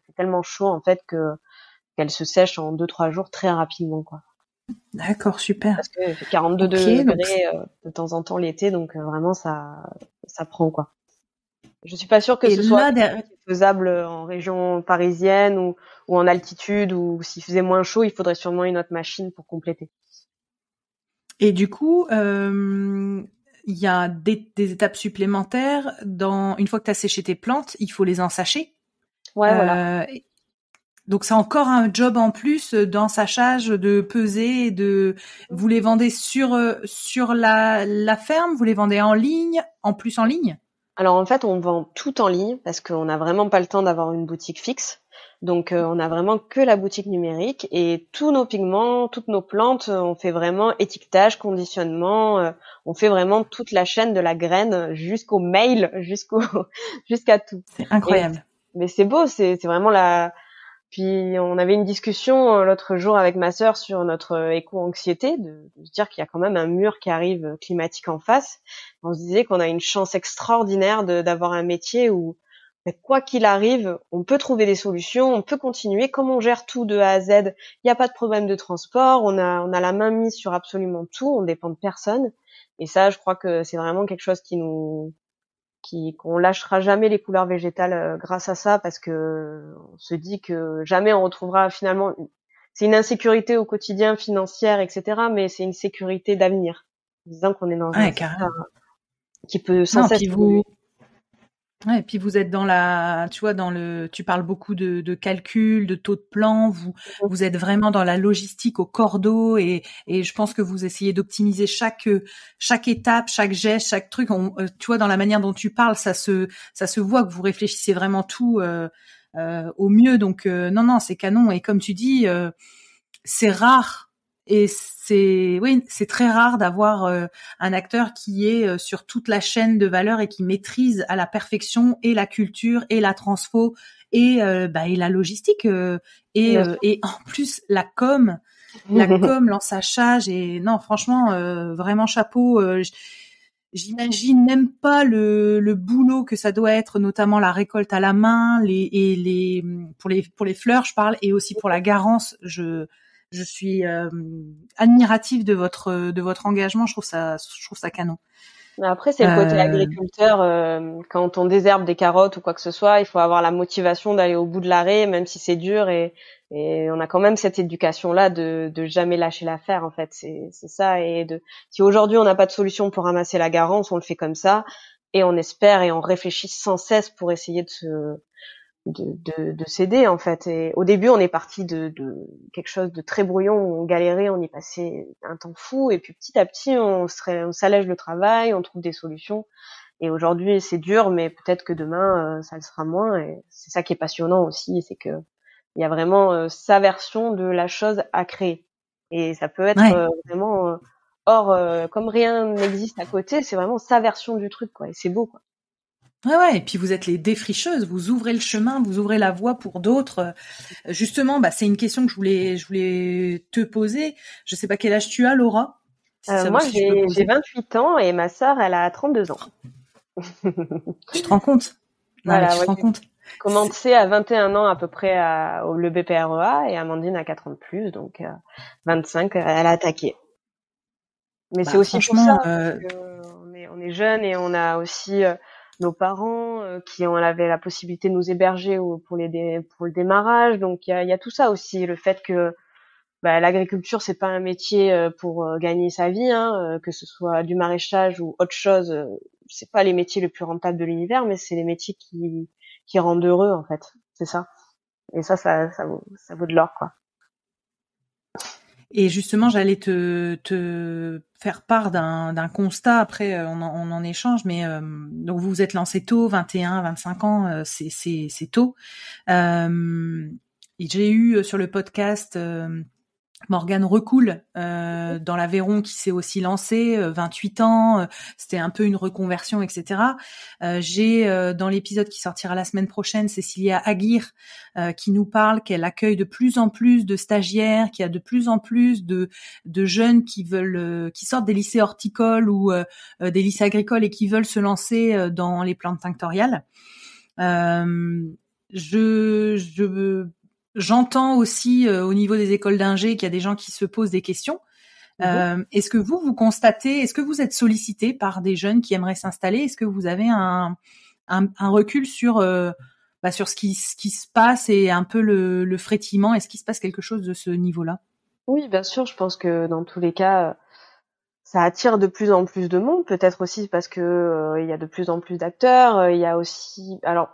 c'est tellement chaud en fait qu'elle se sèche en 2-3 jours très rapidement, quoi. D'accord, super. Parce que il fait 42 degrés de temps en temps l'été, donc vraiment ça prend, quoi. Je suis pas sûre que ce soit faisable en région parisienne ou en altitude, ou s'il faisait moins chaud, il faudrait sûrement une autre machine pour compléter. Et du coup, il y a des étapes supplémentaires. Une fois que tu as séché tes plantes, il faut les ensacher. Ouais, voilà. Donc c'est encore un job en plus d'ensachage, de peser, vous les vendez sur la ferme, vous les vendez en ligne, en ligne? Alors en fait, on vend tout en ligne parce qu'on n'a vraiment pas le temps d'avoir une boutique fixe. Donc on a vraiment que la boutique numérique, et tous nos pigments, toutes nos plantes, on fait vraiment étiquetage, conditionnement, on fait vraiment toute la chaîne de la graine jusqu'au mail, jusqu'à tout. C'est incroyable. Mais c'est beau, c'est vraiment Puis on avait une discussion l'autre jour avec ma sœur sur notre éco-anxiété, de se dire qu'il y a quand même un mur qui arrive climatique en face. On se disait qu'on a une chance extraordinaire d'avoir un métier où, quoi qu'il arrive, on peut trouver des solutions, on peut continuer. Comme on gère tout de A à Z, il n'y a pas de problème de transport, on a la main mise sur absolument tout, on dépend de personne. Et ça, je crois que c'est vraiment quelque chose qu'on lâchera jamais les couleurs végétales grâce à ça, parce que on se dit que jamais on retrouvera finalement. C'est une insécurité au quotidien, financière, etc., mais c'est une sécurité d'avenir, disant qu'on est dans un secteur qui peut sans cesse évoluer. Ouais, et puis vous êtes tu parles beaucoup de calcul, de taux de plan, vous êtes vraiment dans la logistique au cordeau, et je pense que vous essayez d'optimiser chaque étape, chaque geste, chaque truc. Tu vois, dans la manière dont tu parles, ça se voit que vous réfléchissez vraiment tout au mieux. Donc non, c'est canon. Et comme tu dis, c'est rare. Et c'est très rare d'avoir un acteur qui est sur toute la chaîne de valeur et qui maîtrise à la perfection et la culture et la transfo et la logistique et en plus la com, l'ensachage. Et non, franchement, vraiment chapeau. J'imagine même pas le boulot que ça doit être, notamment la récolte à la main, pour les fleurs, je parle, et aussi pour la garance. Je suis admirative de votre engagement. Je trouve ça canon. Après, c'est le côté agriculteur. Quand on désherbe des carottes ou quoi que ce soit, il faut avoir la motivation d'aller au bout de l'arrêt, même si c'est dur. Et Et on a quand même cette éducation-là de jamais lâcher l'affaire, en fait. C'est ça. Et si aujourd'hui on n'a pas de solution pour ramasser la garance, on le fait comme ça. Et on espère et on réfléchit sans cesse pour essayer de s'aider, en fait. Et au début, on est parti de quelque chose de très brouillon, on galérait, on y passait un temps fou. Et puis petit à petit, on s'allège le travail, on trouve des solutions. Et aujourd'hui, c'est dur, mais peut-être que demain, ça le sera moins. Et c'est ça qui est passionnant aussi, c'est que il y a vraiment sa version de la chose à créer. Et ça peut être vraiment comme rien n'existe à côté, c'est vraiment sa version du truc, quoi. Et c'est beau, quoi. Ouais, et puis vous êtes les défricheuses, vous ouvrez le chemin, vous ouvrez la voie pour d'autres. Justement, c'est une question que je voulais te poser. Je sais pas quel âge tu as, Laura, si ça, Moi, si je peux poser. j'ai 28 ans et ma sœur, elle a 32 ans. Tu te rends compte? Non, mais tu te rends compte? Commencé à 21 ans à peu près le BPREA et Amandine a 4 ans de plus, donc 25, elle a attaqué. Mais c'est aussi pour ça, parce que on est jeunes et on a aussi nos parents qui avaient la possibilité de nous héberger pour le démarrage. Donc il y a tout ça aussi, le fait que l'agriculture c'est pas un métier pour gagner sa vie, hein, que ce soit du maraîchage ou autre chose, c'est pas les métiers les plus rentables de l'univers, mais c'est les métiers qui rendent heureux, en fait. C'est ça. Et ça vaut de l'or, quoi. Et justement, j'allais te faire part d'un constat. Après, on en échange, mais donc vous vous êtes lancé tôt, 21, 25 ans, c'est tôt. J'ai eu sur le podcast Morgane Recoul dans l'Aveyron qui s'est aussi lancée, 28 ans, c'était un peu une reconversion, etc. J'ai dans l'épisode qui sortira la semaine prochaine Cécilia Aguirre qui nous parle qu'elle accueille de plus en plus de stagiaires, qu'il y a de plus en plus de jeunes qui sortent des lycées horticoles ou des lycées agricoles et qui veulent se lancer dans les plantes tinctoriales. J'entends aussi au niveau des écoles d'ingé qu'il y a des gens qui se posent des questions. Est-ce que vous constatez, est-ce que vous êtes sollicité par des jeunes qui aimeraient s'installer? Est-ce que vous avez un recul sur ce qui se passe et un peu le frétillement? Est-ce qu'il se passe quelque chose de ce niveau-là? Oui, bien sûr. Je pense que dans tous les cas, ça attire de plus en plus de monde. Peut-être aussi parce que il y a de plus en plus d'acteurs. Il y a aussi, alors,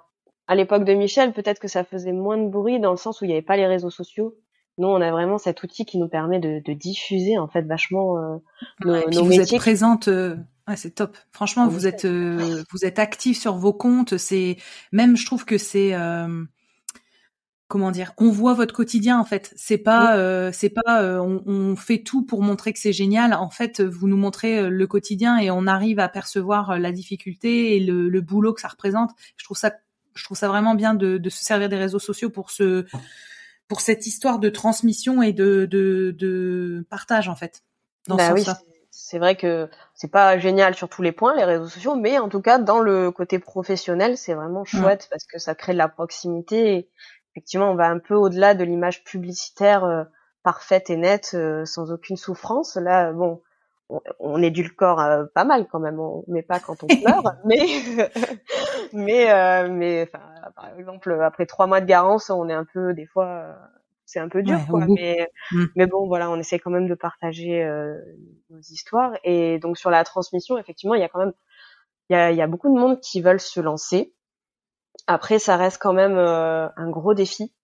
à l'époque de Michel, peut-être que ça faisait moins de bruit dans le sens où il n'y avait pas les réseaux sociaux. Nous, on a vraiment cet outil qui nous permet de diffuser en fait vachement nos vous métiers. Êtes présente, c'est top. Franchement, vous êtes active sur vos comptes. C'est même, je trouve que c'est comment dire, on voit votre quotidien en fait. C'est pas on fait tout pour montrer que c'est génial. En fait, vous nous montrez le quotidien et on arrive à percevoir la difficulté et le boulot que ça représente. Je trouve ça vraiment bien de se servir des réseaux sociaux pour cette histoire de transmission et de partage en fait. Dans ce sens-là. Oui, c'est vrai que c'est pas génial sur tous les points les réseaux sociaux, mais en tout cas dans le côté professionnel, c'est vraiment chouette parce que ça crée de la proximité. Et effectivement, on va un peu au-delà de l'image publicitaire parfaite et nette, sans aucune souffrance. Là, bon, on édulcore pas mal quand même. On met pas quand on pleure, mais par exemple, après 3 mois de garance, on est un peu des fois. C'est un peu dur, quoi. Mais bon, voilà, on essaie quand même de partager nos histoires. Et donc sur la transmission, effectivement, il y a quand même, il y a beaucoup de monde qui veulent se lancer. Après, ça reste quand même un gros défi.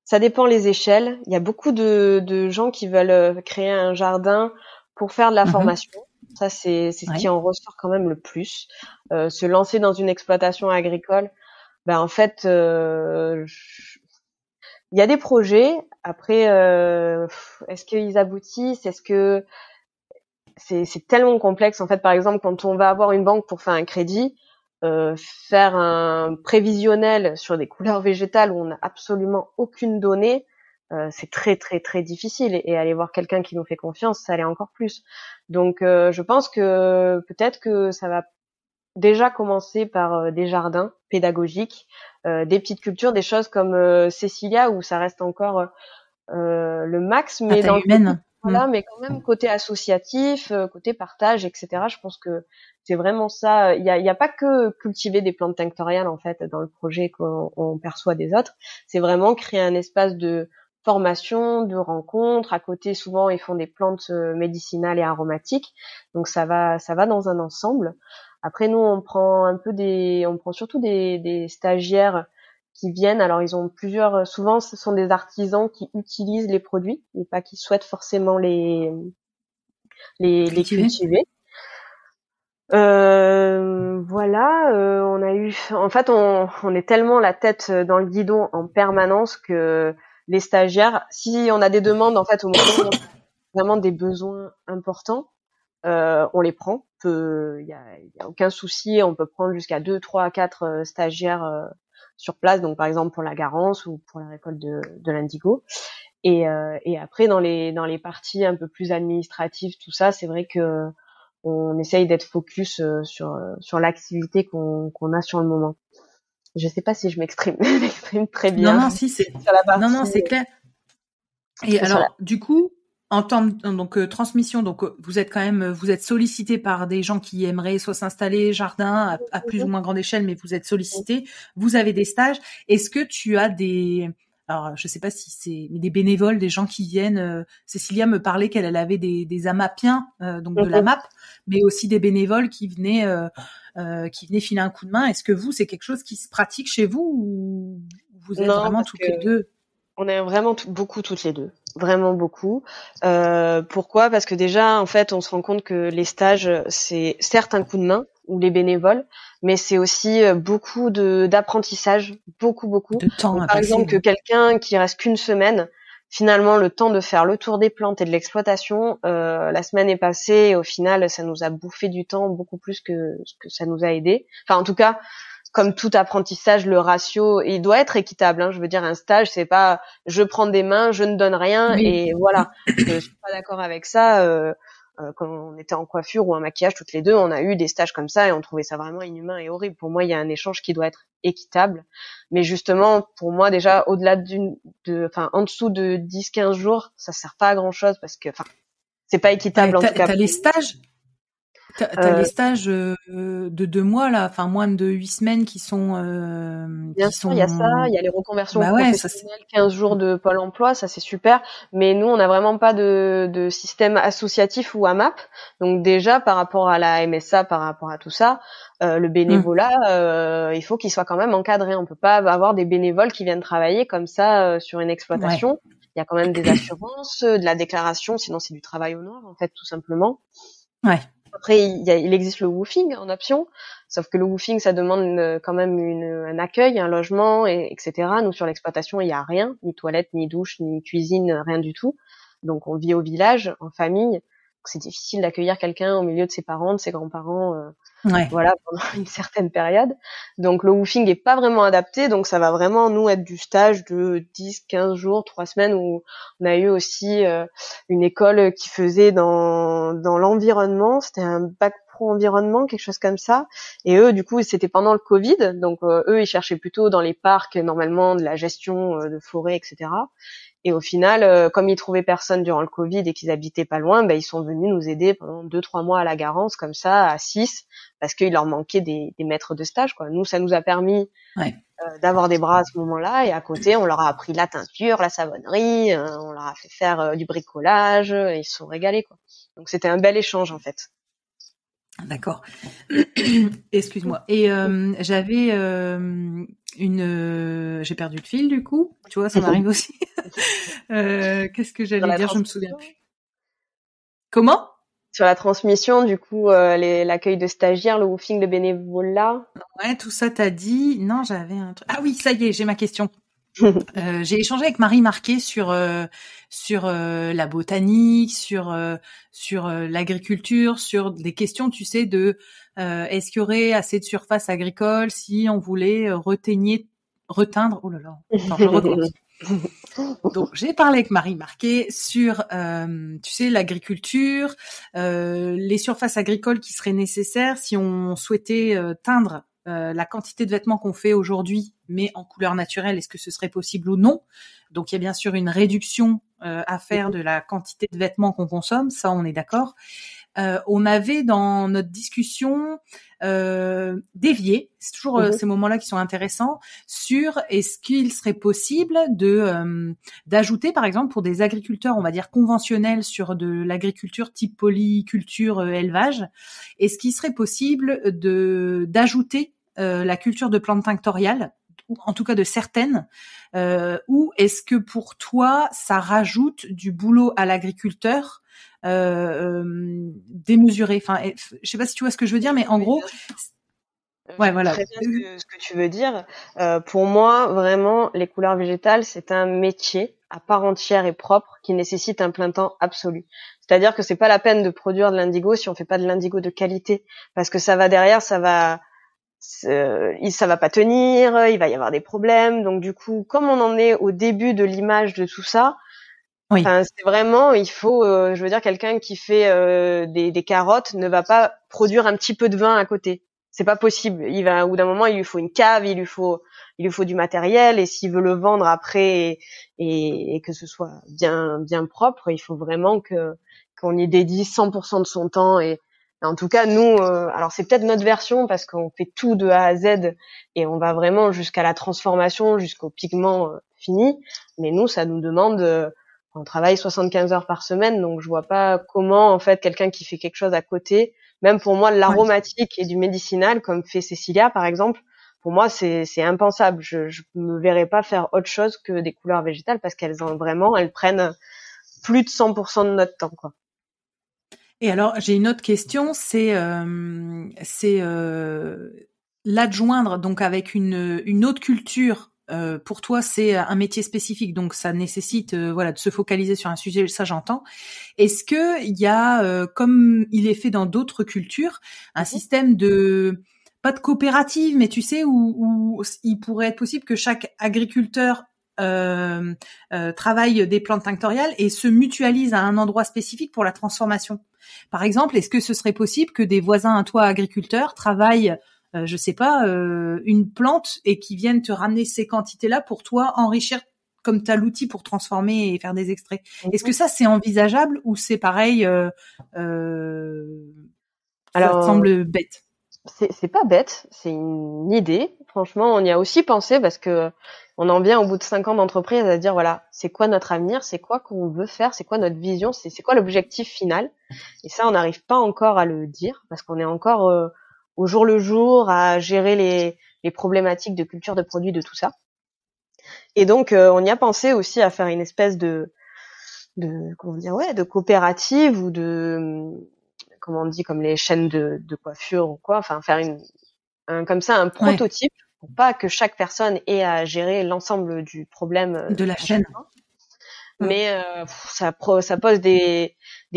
Ça dépend les échelles. Il y a beaucoup de gens qui veulent créer un jardin pour faire de la formation. Ça, c'est ce qui en ressort quand même le plus. Se lancer dans une exploitation agricole, en fait, il y a des projets. Après, est-ce qu'ils aboutissent? Est-ce que c'est tellement complexe en fait. Par exemple, quand on va avoir une banque pour faire un crédit, faire un prévisionnel sur des couleurs végétales où on n'a absolument aucune donnée, c'est très très très difficile. Et aller voir quelqu'un qui nous fait confiance, ça l'est encore plus. Donc, je pense que peut-être que ça va déjà commencer par des jardins pédagogiques, des petites cultures, des choses comme Cécilia où ça reste encore le max, mais dans humaine. Voilà, mais quand même côté associatif, côté partage, etc. Je pense que c'est vraiment ça. Il y a pas que cultiver des plantes tinctoriales en fait dans le projet qu'on perçoit des autres. C'est vraiment créer un espace de formation, de rencontres. À côté, souvent, ils font des plantes médicinales et aromatiques. Donc ça va dans un ensemble. Après, nous, on prend surtout des stagiaires qui viennent. Alors, ils ont souvent, ce sont des artisans qui utilisent les produits et pas qui souhaitent forcément les Cultivé. cultiver. Voilà, en fait, on est tellement la tête dans le guidon en permanence que les stagiaires, si on a des demandes, en fait, au moment où on a vraiment des besoins importants, on les prend. Il y a aucun souci, on peut prendre jusqu'à 2, 3, 4 stagiaires sur place. Donc, par exemple, pour la garance ou pour la récolte de l'indigo. Et après, dans les parties un peu plus administratives, tout ça, c'est vrai que on essaye d'être focus sur l'activité qu'on a sur le moment. Je sais pas si je m'exprime très Non, bien non, si, c'est, sur la non, non, partie c'est clair. Et sur la alors, du coup, en termes donc transmission, donc vous êtes sollicité par des gens qui aimeraient soit s'installer jardin à plus ou moins grande échelle, mais vous êtes sollicité. Vous avez des stages. Est-ce que tu as alors je sais pas si c'est mais des bénévoles, des gens qui viennent. Cécilia me parlait qu'elle avait des amapiens, donc de la MAP, mais aussi des bénévoles qui venaient filer un coup de main. Est-ce que c'est quelque chose qui se pratique chez vous ou vous êtes Non, vraiment parce toutes que les deux? on est vraiment beaucoup toutes les deux, vraiment beaucoup. Pourquoi? Parce que déjà, en fait, on se rend compte que les stages, c'est certes un coup de main ou les bénévoles, mais c'est aussi beaucoup d'apprentissage, beaucoup. De temps Donc, à par passer, exemple, que ouais. quelqu'un qui reste qu'une semaine, finalement, le temps de faire le tour des plantes et de l'exploitation, la semaine est passée et au final, ça nous a bouffé du temps beaucoup plus que ce que ça nous a aidé. Enfin, en tout cas, comme tout apprentissage, le ratio, il doit être équitable. Hein. Je veux dire, un stage, c'est pas je prends des mains, je ne donne rien Oui. et voilà. Je suis pas d'accord avec ça. Quand on était en coiffure ou en maquillage toutes les deux, on a eu des stages comme ça et on trouvait ça vraiment inhumain et horrible. Pour moi, il y a un échange qui doit être équitable. Mais justement, pour moi, déjà, au-delà en dessous de 10-15 jours, ça sert pas à grand chose parce que, c'est pas Ouais, équitable en tout cas t'as les pour nous. stages, t'as les stages de 2 mois là, enfin moins de 8 semaines Bien sûr, il y a ça, il y a les reconversions bah ouais, ça c'est. professionnelles, 15 jours de Pôle emploi, ça c'est super. Mais nous, on n'a vraiment pas de système associatif ou AMAP. Donc déjà, par rapport à la MSA, par rapport à tout ça, le bénévolat, il faut qu'il soit quand même encadré. On peut pas avoir des bénévoles qui viennent travailler comme ça sur une Ouais, exploitation. Il y a quand même des assurances, de la déclaration, sinon c'est du travail au noir, en fait, tout simplement. ouais, Après, il existe le woofing en option, sauf que le woofing, ça demande quand même un accueil, un logement, etc. Nous, sur l'exploitation, il y a rien, ni toilette, ni douche, ni cuisine, rien du tout. Donc, on vit au village, en famille. Donc, c'est difficile d'accueillir quelqu'un au milieu de ses parents, de ses grands-parents, ouais. voilà, pendant une certaine période. Donc, le woofing est pas vraiment adapté. Donc, ça va vraiment, nous, être du stage de 10, 15 jours, 3 semaines où on a eu aussi une école qui faisait dans l'environnement. C'était un bac pro environnement, quelque chose comme ça. Et eux, du coup, c'était pendant le Covid. Donc, eux, ils cherchaient plutôt dans les parcs, normalement, de la gestion de forêt, etc. Et au final, comme ils trouvaient personne durant le Covid et qu'ils habitaient pas loin, ils sont venus nous aider pendant 2-3 mois à la Garance, comme ça, à 6, parce qu'il leur manquait des maîtres de stage, quoi. Nous, ça nous a permis Ouais. d'avoir des bras à ce moment-là, et à côté, on leur a appris la teinture, la savonnerie, on leur a fait faire du bricolage, et ils se sont régalés, quoi. Donc c'était un bel échange, en fait. D'accord. Excuse-moi. Et j'avais j'ai perdu le fil du coup. Tu vois, ça m'arrive aussi. Qu'est-ce que Sur j'allais la dire? Je me souviens transmission, plus. Comment? sur la transmission, du coup, l'accueil de stagiaires, le woofing, le bénévolat. Ouais, tout ça t'as dit. Non, j'avais un truc. Ah oui, ça y est, j'ai ma question. J'ai échangé avec Marie Marquet sur la botanique, sur l'agriculture, sur des questions, tu sais, de est-ce qu'il y aurait assez de surface agricole si on voulait reteindre. Oh là là, attends, je recommence. Donc j'ai parlé avec Marie Marquet sur, tu sais, l'agriculture, les surfaces agricoles qui seraient nécessaires si on souhaitait teindre la quantité de vêtements qu'on fait aujourd'hui, mais en couleur naturelle, est-ce que ce serait possible ou non? Donc il y a bien sûr une réduction à faire de la quantité de vêtements qu'on consomme, ça on est d'accord. on avait dans notre discussion dévié, c'est toujours ces moments-là qui sont intéressants, sur est-ce qu'il serait possible de d'ajouter, par exemple, pour des agriculteurs, on va dire conventionnels sur de l'agriculture type polyculture, élevage, est-ce qu'il serait possible d'ajouter la culture de plantes tinctoriales, en tout cas de certaines, ou est-ce que pour toi ça rajoute du boulot à l'agriculteur démesuré? Enfin, je sais pas si tu vois ce que je veux dire, mais en gros, ouais, voilà. Très bien ce que tu veux dire. Pour moi, vraiment, les couleurs végétales, c'est un métier à part entière et propre qui nécessite un plein temps absolu. C'est-à-dire que c'est pas la peine de produire de l'indigo si on fait pas de l'indigo de qualité, parce que ça va derrière, ça va pas tenir, il va y avoir des problèmes. Donc du coup, comme on en est au début de l'image de tout ça, oui. c'est vraiment, il faut, je veux dire, quelqu'un qui fait des carottes ne va pas produire un petit peu de vin à côté. C'est pas possible. Au bout d'un moment, il lui faut une cave, il lui faut du matériel, et s'il veut le vendre après et que ce soit bien propre, il faut vraiment qu'on y dédie 100% de son temps. Et en tout cas, nous, alors c'est peut-être notre version parce qu'on fait tout de A à Z et on va vraiment jusqu'à la transformation, jusqu'au pigment fini. Mais nous, ça nous demande on travaille 75 heures par semaine, donc je vois pas comment, en fait, quelqu'un qui fait quelque chose à côté, même pour moi, l'aromatique et du médicinal, comme fait Cécilia, par exemple, pour moi, c'est impensable. Je me verrais pas faire autre chose que des couleurs végétales parce qu'elles prennent plus de 100% de notre temps, quoi. Et alors, j'ai une autre question, c'est l'adjoindre donc avec une autre culture. Pour toi, c'est un métier spécifique, donc ça nécessite voilà de se focaliser sur un sujet. Ça, j'entends. Est-ce que il y a, comme il est fait dans d'autres cultures, un système de pas de coopérative, mais tu sais où il pourrait être possible que chaque agriculteur travaille des plantes tinctoriales et se mutualise à un endroit spécifique pour la transformation. Par exemple, est-ce que ce serait possible que des voisins à toi agriculteurs travaillent je sais pas, une plante et qui viennent te ramener ces quantités-là pour toi enrichir comme tu as l'outil pour transformer et faire des extraits. Est-ce que ça, c'est envisageable ou c'est pareil ça te semble bête? C'est pas bête, c'est une idée. Franchement, on y a aussi pensé parce que on en vient au bout de 5 ans d'entreprise à dire voilà, c'est quoi notre avenir, c'est quoi qu'on veut faire, c'est quoi notre vision, c'est quoi l'objectif final. Et ça, on n'arrive pas encore à le dire parce qu'on est encore au jour le jour à gérer les problématiques de culture de produits, de tout ça. Et donc, on y a pensé aussi à faire une espèce de comment dire, ouais, de coopérative ou de comment on dit, comme les chaînes de coiffure ou quoi, enfin faire comme ça un prototype pour pas que chaque personne ait à gérer l'ensemble du problème de la chaîne. Mais ça pose des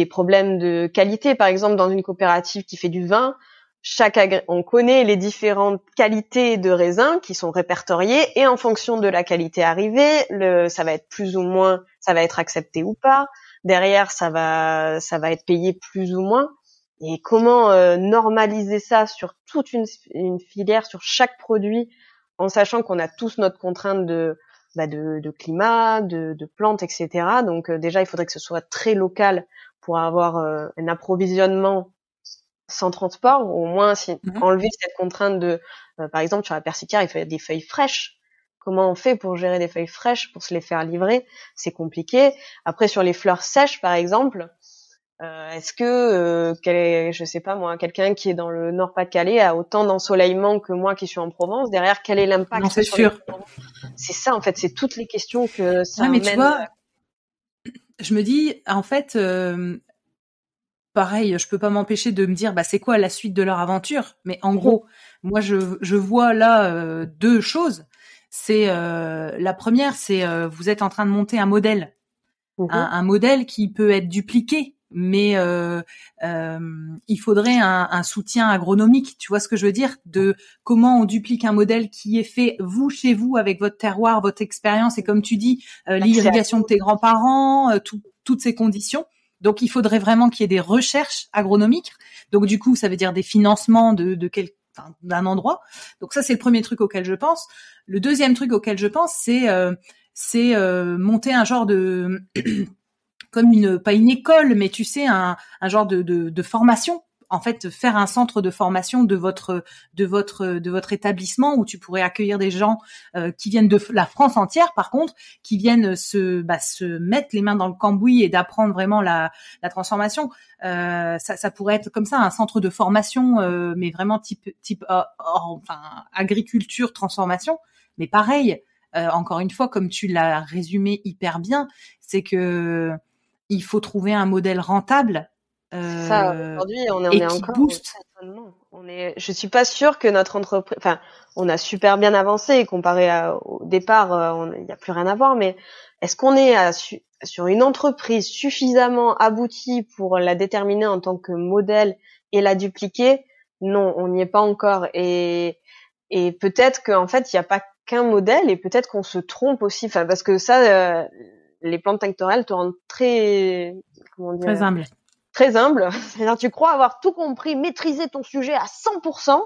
problèmes de qualité. Par exemple, dans une coopérative qui fait du vin, on connaît les différentes qualités de raisins qui sont répertoriées et en fonction de la qualité arrivée, ça va être plus ou moins, ça va être accepté ou pas. Derrière, ça va être payé plus ou moins. Et comment normaliser ça sur toute une filière, sur chaque produit, en sachant qu'on a tous notre contrainte de climat, de plantes, etc. Donc déjà, il faudrait que ce soit très local pour avoir un approvisionnement sans transport, ou au moins enlever cette contrainte de, par exemple, sur la persicale, il faut des feuilles fraîches. Comment on fait pour gérer des feuilles fraîches, pour se les faire livrer? C'est compliqué. Après, sur les fleurs sèches, par exemple, est-ce que, je sais pas moi, quelqu'un qui est dans le Nord-Pas-de-Calais a autant d'ensoleillement que moi qui suis en Provence? Derrière, quel est l'impact? Non, c'est sûr. C'est ça, en fait, c'est toutes les questions que ça mais amène. Tu vois, je me dis, en fait, pareil, je peux pas m'empêcher de me dire, bah, c'est quoi la suite de leur aventure? Mais en gros, moi, je vois là deux choses. C'est la première, c'est vous êtes en train de monter un modèle, un modèle qui peut être dupliqué, mais il faudrait un soutien agronomique. Tu vois ce que je veux dire? De comment on duplique un modèle qui est fait vous chez vous avec votre terroir, votre expérience et comme tu dis, l'irrigation de tes grands-parents, toutes ces conditions. Donc, il faudrait vraiment qu'il y ait des recherches agronomiques. Donc, du coup, ça veut dire des financements d'un endroit. Donc, ça, c'est le premier truc auquel je pense. Le deuxième truc auquel je pense, c'est monter un genre de comme pas une école, mais tu sais, un genre de formation. En fait, faire un centre de formation de votre établissement où tu pourrais accueillir des gens qui viennent de la France entière, par contre, qui viennent se mettre les mains dans le cambouis et d'apprendre vraiment la transformation. Ça pourrait être comme ça, un centre de formation, mais vraiment type enfin agriculture transformation. Mais pareil, encore une fois, comme tu l'as résumé hyper bien, c'est que il faut trouver un modèle rentable. Ça, aujourd'hui, on Et est qui encore au booste. tâtonnement. Je suis pas sûre que notre entreprise, enfin, on a super bien avancé comparé au départ, il y a plus rien à voir, mais est-ce qu'on est sur une entreprise suffisamment aboutie pour la déterminer en tant que modèle et la dupliquer? Non, on n'y est pas encore. Et peut-être qu'en fait, il n'y a pas qu'un modèle et peut-être qu'on se trompe aussi. Enfin, parce que ça, les plantes tinctoriales te rendent très, comment dire, Très humble. très humble. C'est-à-dire, tu crois avoir tout compris, maîtriser ton sujet à 100%.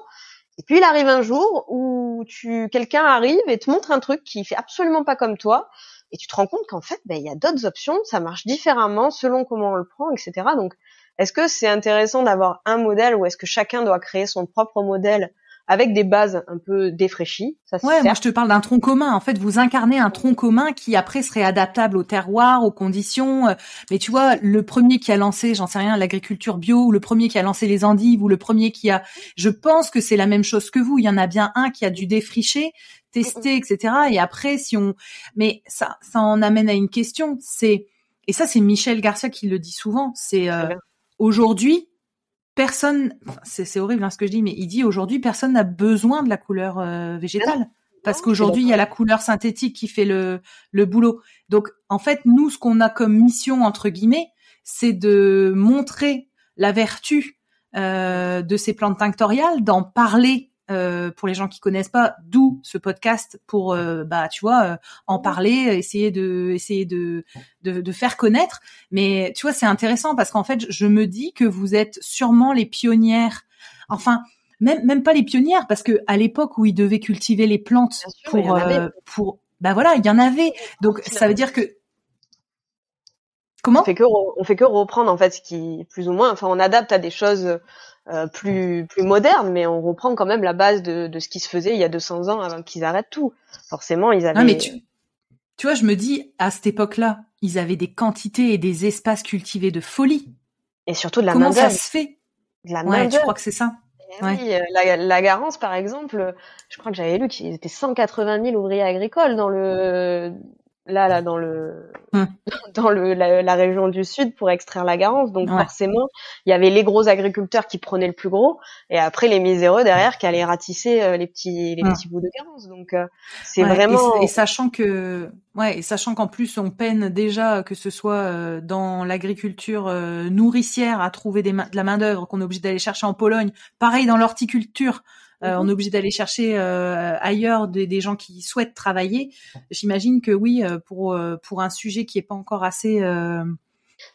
Et puis, il arrive un jour où quelqu'un arrive et te montre un truc qui fait absolument pas comme toi. Et tu te rends compte qu'en fait, il y a d'autres options. Ça marche différemment selon comment on le prend, etc. Donc, est-ce que c'est intéressant d'avoir un modèle ou est-ce que chacun doit créer son propre modèle avec des bases un peu défraîchies? Ça, Ouais, moi certes. je te parle d'un tronc commun. En fait, vous incarnez un tronc commun qui après serait adaptable au terroir, aux conditions. Mais tu vois, le premier qui a lancé, j'en sais rien, l'agriculture bio, ou le premier qui a lancé les endives, ou le premier qui a, je pense que c'est la même chose que vous. Il y en a bien un qui a dû défricher, tester, etc. Et après, mais ça en amène à une question. Et ça, c'est Michel Garcia qui le dit souvent. C'est Très bien. aujourd'hui. Personne, c'est horrible ce que je dis, mais il dit aujourd'hui personne n'a besoin de la couleur végétale parce Non, je suis qu'aujourd'hui il y d'accord. a la couleur synthétique qui fait le boulot. Donc en fait nous ce qu'on a comme mission entre guillemets, c'est de montrer la vertu de ces plantes tinctoriales, d'en parler pour les gens qui connaissent pas, d'où ce podcast pour tu vois en parler, essayer de faire connaître. Mais tu vois, c'est intéressant parce qu'en fait, je me dis que vous êtes sûrement les pionnières. Enfin, même pas les pionnières parce que à l'époque où ils devaient cultiver les plantes Bien sûr, il y en avait. voilà, il y en avait. Donc ça veut dire que comment? On fait que reprendre en fait ce qui plus ou moins, enfin on adapte à des choses plus modernes, mais on reprend quand même la base de ce qui se faisait il y a 200 ans avant qu'ils arrêtent tout. Forcément, ils Non, mais avaient tu vois, je me dis à cette époque-là, ils avaient des quantités et des espaces cultivés de folie. et surtout de la Comment ça main-d'œuvre, se fait? de la Ouais, tu main-d'œuvre. crois que c'est ça? Eh Ouais. oui, la Garance par exemple, je crois que j'avais lu qu'il était 180 000 ouvriers agricoles dans le dans le Hum. dans la région du sud pour extraire la Garance. Donc Ouais. forcément, il y avait les gros agriculteurs qui prenaient le plus gros et après les miséreux derrière qui allaient ratisser les petits bouts de Garance. Donc c'est Ouais, vraiment et sachant qu'en plus on peine déjà que ce soit dans l'agriculture nourricière à trouver de la main-d'œuvre qu'on est obligé d'aller chercher en Pologne, pareil dans l'horticulture, on est obligé d'aller chercher ailleurs des gens qui souhaitent travailler. J'imagine que oui, pour un sujet qui est pas encore assez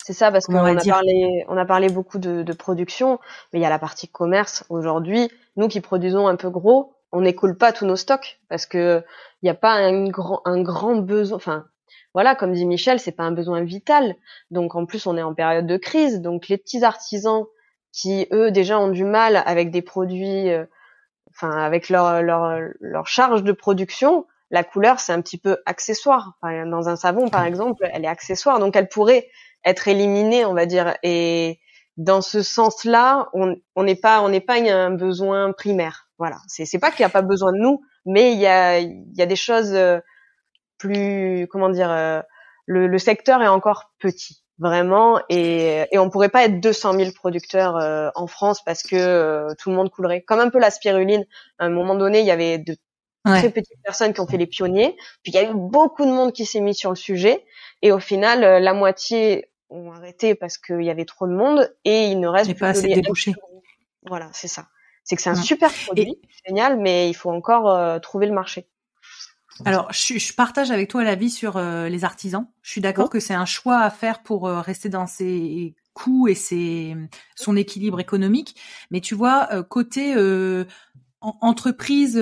c'est ça parce comment on va dire. on a parlé beaucoup de production, mais il y a la partie commerce aujourd'hui. Nous qui produisons un peu gros, on n'écoule pas tous nos stocks parce que il n'y a pas un grand besoin. Enfin, voilà, comme dit Michel, c'est pas un besoin vital. Donc en plus, on est en période de crise. Donc les petits artisans qui eux déjà ont du mal avec des produits, enfin avec leur charge de production, la couleur c'est un petit peu accessoire. Enfin, dans un savon par exemple, elle est accessoire, donc elle pourrait être éliminée, on va dire. Et dans ce sens-là, on n'est pas un besoin primaire. Voilà, c'est pas qu'il n'y a pas besoin de nous, mais il y a des choses plus, comment dire, le secteur est encore petit. Vraiment, et on pourrait pas être 200 000 producteurs en France parce que tout le monde coulerait. Comme un peu la spiruline. À un moment donné, il y avait de très petites personnes qui ont fait les pionniers, puis il y a eu beaucoup de monde qui s'est mis sur le sujet, et au final, la moitié ont arrêté parce qu'il y avait trop de monde, et il ne reste plus Pas que assez les débouché. Voilà, c'est ça. C'est que c'est un super produit, génial, mais il faut encore trouver le marché. Alors, je partage avec toi l'avis sur les artisans. Je suis d'accord que c'est un choix à faire pour rester dans ses coûts et son équilibre économique. Mais tu vois, côté entreprise,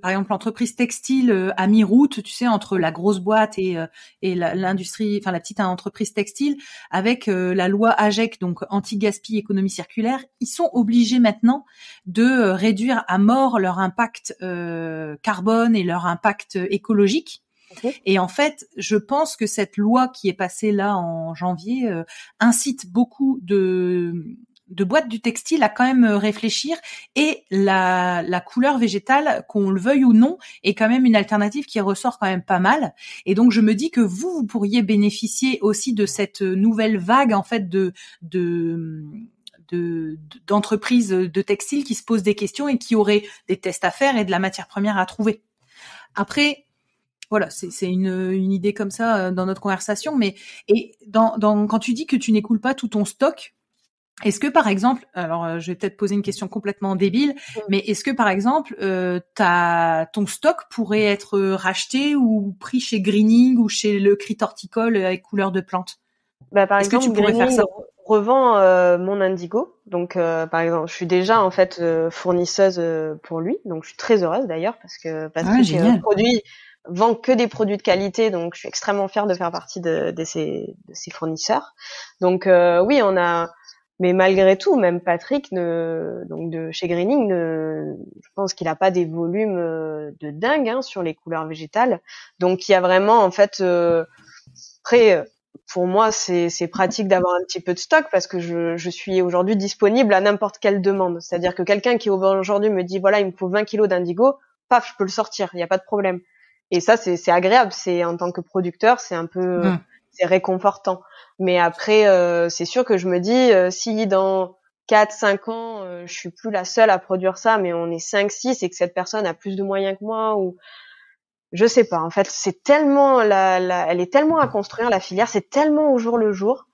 par exemple l'entreprise textile à mi-route, tu sais, entre la grosse boîte et l'industrie, enfin la petite entreprise textile, avec la loi AGEC, donc anti-gaspi économie circulaire, ils sont obligés maintenant de réduire à mort leur impact carbone et leur impact écologique. Ok. Et en fait, je pense que cette loi qui est passée là en janvier incite beaucoup de boîtes du textile à quand même réfléchir, et la couleur végétale, qu'on le veuille ou non, est quand même une alternative qui ressort quand même pas mal. Et donc je me dis que vous pourriez bénéficier aussi de cette nouvelle vague en fait d'entreprises de textile qui se posent des questions et qui auraient des tests à faire et de la matière première à trouver. Après, voilà, c'est une idée comme ça dans notre conversation, mais quand tu dis que tu n'écoules pas tout ton stock, est-ce que par exemple, alors je vais peut-être poser une question complètement débile, mais est-ce que par exemple ton stock pourrait être racheté ou pris chez Greening ou chez le Crit Horticole avec couleur de plante? Bah, par Est-ce que exemple, tu pourrais faire Greening ça? revend mon indigo. Donc, par exemple, je suis déjà en fait fournisseuse pour lui. Donc, je suis très heureuse d'ailleurs parce que Ouais, Patrick génial. vend que des produits de qualité. Donc, je suis extrêmement fière de faire partie de ses fournisseurs. Donc, oui, on a. Mais malgré tout, même Patrick, donc de chez Greening, je pense qu'il a pas des volumes de dingue sur les couleurs végétales. Donc, il y a vraiment en fait. Après, pour moi, c'est pratique d'avoir un petit peu de stock parce que je suis aujourd'hui disponible à n'importe quelle demande. C'est-à-dire que quelqu'un qui aujourd'hui me dit voilà, il me faut 20 kilos d'indigo, paf, je peux le sortir, il n'y a pas de problème. Et ça, c'est agréable. C'est en tant que producteur, c'est un peu, c'est réconfortant. Mais après, c'est sûr que je me dis si dans 4-5 ans, je suis plus la seule à produire ça, mais on est 5-6 et que cette personne a plus de moyens que moi ou je sais pas. En fait, c'est tellement elle est tellement à construire la filière, c'est tellement au jour le jour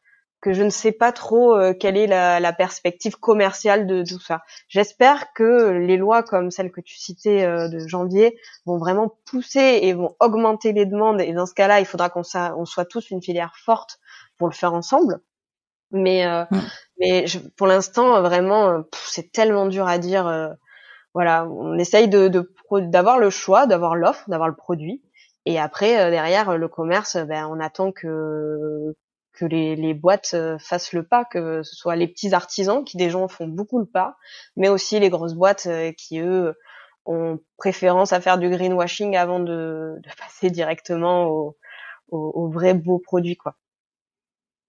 que je ne sais pas trop quelle est la perspective commerciale de tout ça. J'espère que les lois comme celle que tu citais de janvier vont vraiment pousser et vont augmenter les demandes. Et dans ce cas-là, il faudra qu'on soit tous une filière forte pour le faire ensemble. Mais pour l'instant, vraiment, c'est tellement dur à dire. Voilà, on essaye d'avoir le choix, d'avoir l'offre, d'avoir le produit, et après derrière le commerce, ben on attend que les boîtes fassent le pas, que ce soit les petits artisans qui déjà font beaucoup le pas, mais aussi les grosses boîtes qui eux ont préférence à faire du greenwashing avant de passer directement au vrai beau produit quoi.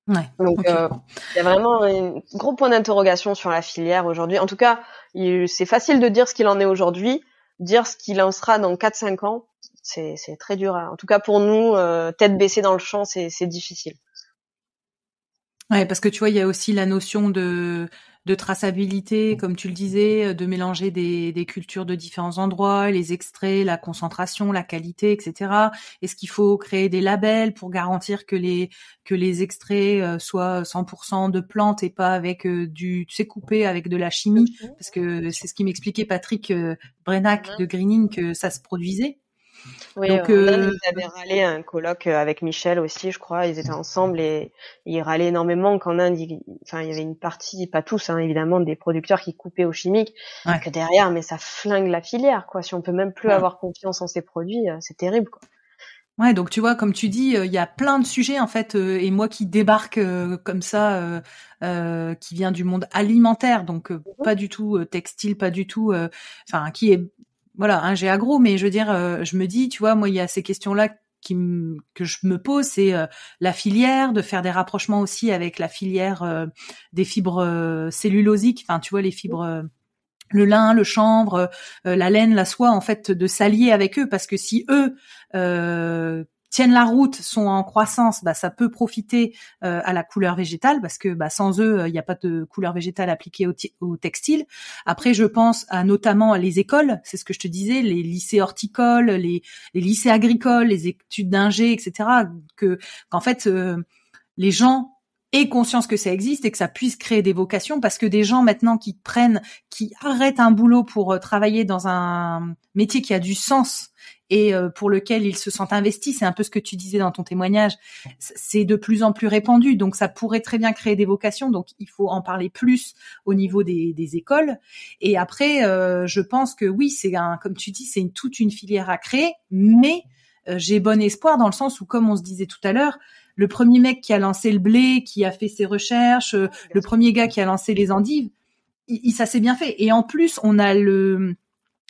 Ouais. Donc, Okay. il y a vraiment un gros point d'interrogation sur la filière aujourd'hui. En tout cas, c'est facile de dire ce qu'il en est aujourd'hui. Dire ce qu'il en sera dans 4-5 ans, c'est très dur. En tout cas, pour nous, tête baissée dans le champ, c'est difficile. Ouais, parce que tu vois, il y a aussi la notion de traçabilité, comme tu le disais, de mélanger des cultures de différents endroits, les extraits, la concentration, la qualité, etc. Est-ce qu'il faut créer des labels pour garantir que les extraits soient 100% de plantes et pas avec tu sais, coupé avec de la chimie? Parce que c'est ce qui m'expliquait Patrick Brenac de Greening, que ça se produisait. Oui, Donc, en Inde, ils avaient râlé un colloque avec Michel aussi, je crois. Ils étaient ensemble et ils râlaient énormément qu'en Inde, il y avait une partie, pas tous, évidemment, des producteurs qui coupaient au chimique. ouais. Que derrière, mais ça flingue la filière, quoi. Si on peut même plus avoir confiance en ces produits, c'est terrible, quoi. Ouais, donc tu vois, comme tu dis, il y a plein de sujets en fait, et moi qui débarque comme ça, qui vient du monde alimentaire, donc pas du tout textile, pas du tout, enfin qui est voilà un agro, mais je veux dire, je me dis, tu vois, moi il y a ces questions-là que je me pose, c'est la filière, de faire des rapprochements aussi avec la filière des fibres cellulosiques, enfin tu vois les fibres le lin, le chanvre, la laine, la soie, en fait, de s'allier avec eux, parce que si eux tiennent la route, sont en croissance, bah ça peut profiter à la couleur végétale, parce que bah sans eux, il n'y a pas de couleur végétale appliquée au textile. Après, je pense à notamment les écoles, c'est ce que je te disais, les lycées horticoles, les lycées agricoles, les études d'ingé, etc. Qu'en fait les gens aient conscience que ça existe et que ça puisse créer des vocations, parce que des gens maintenant qui arrêtent un boulot pour travailler dans un métier qui a du sens et pour lequel ils se sentent investis. C'est un peu ce que tu disais dans ton témoignage. C'est de plus en plus répandu, donc ça pourrait très bien créer des vocations. Donc il faut en parler plus au niveau des écoles. Et après, je pense que oui, comme tu dis, c'est toute une filière à créer, mais j'ai bon espoir dans le sens où, comme on se disait tout à l'heure, le premier mec qui a lancé le blé, qui a fait ses recherches, le premier gars qui a lancé les endives, ça s'est bien fait. Et en plus, on a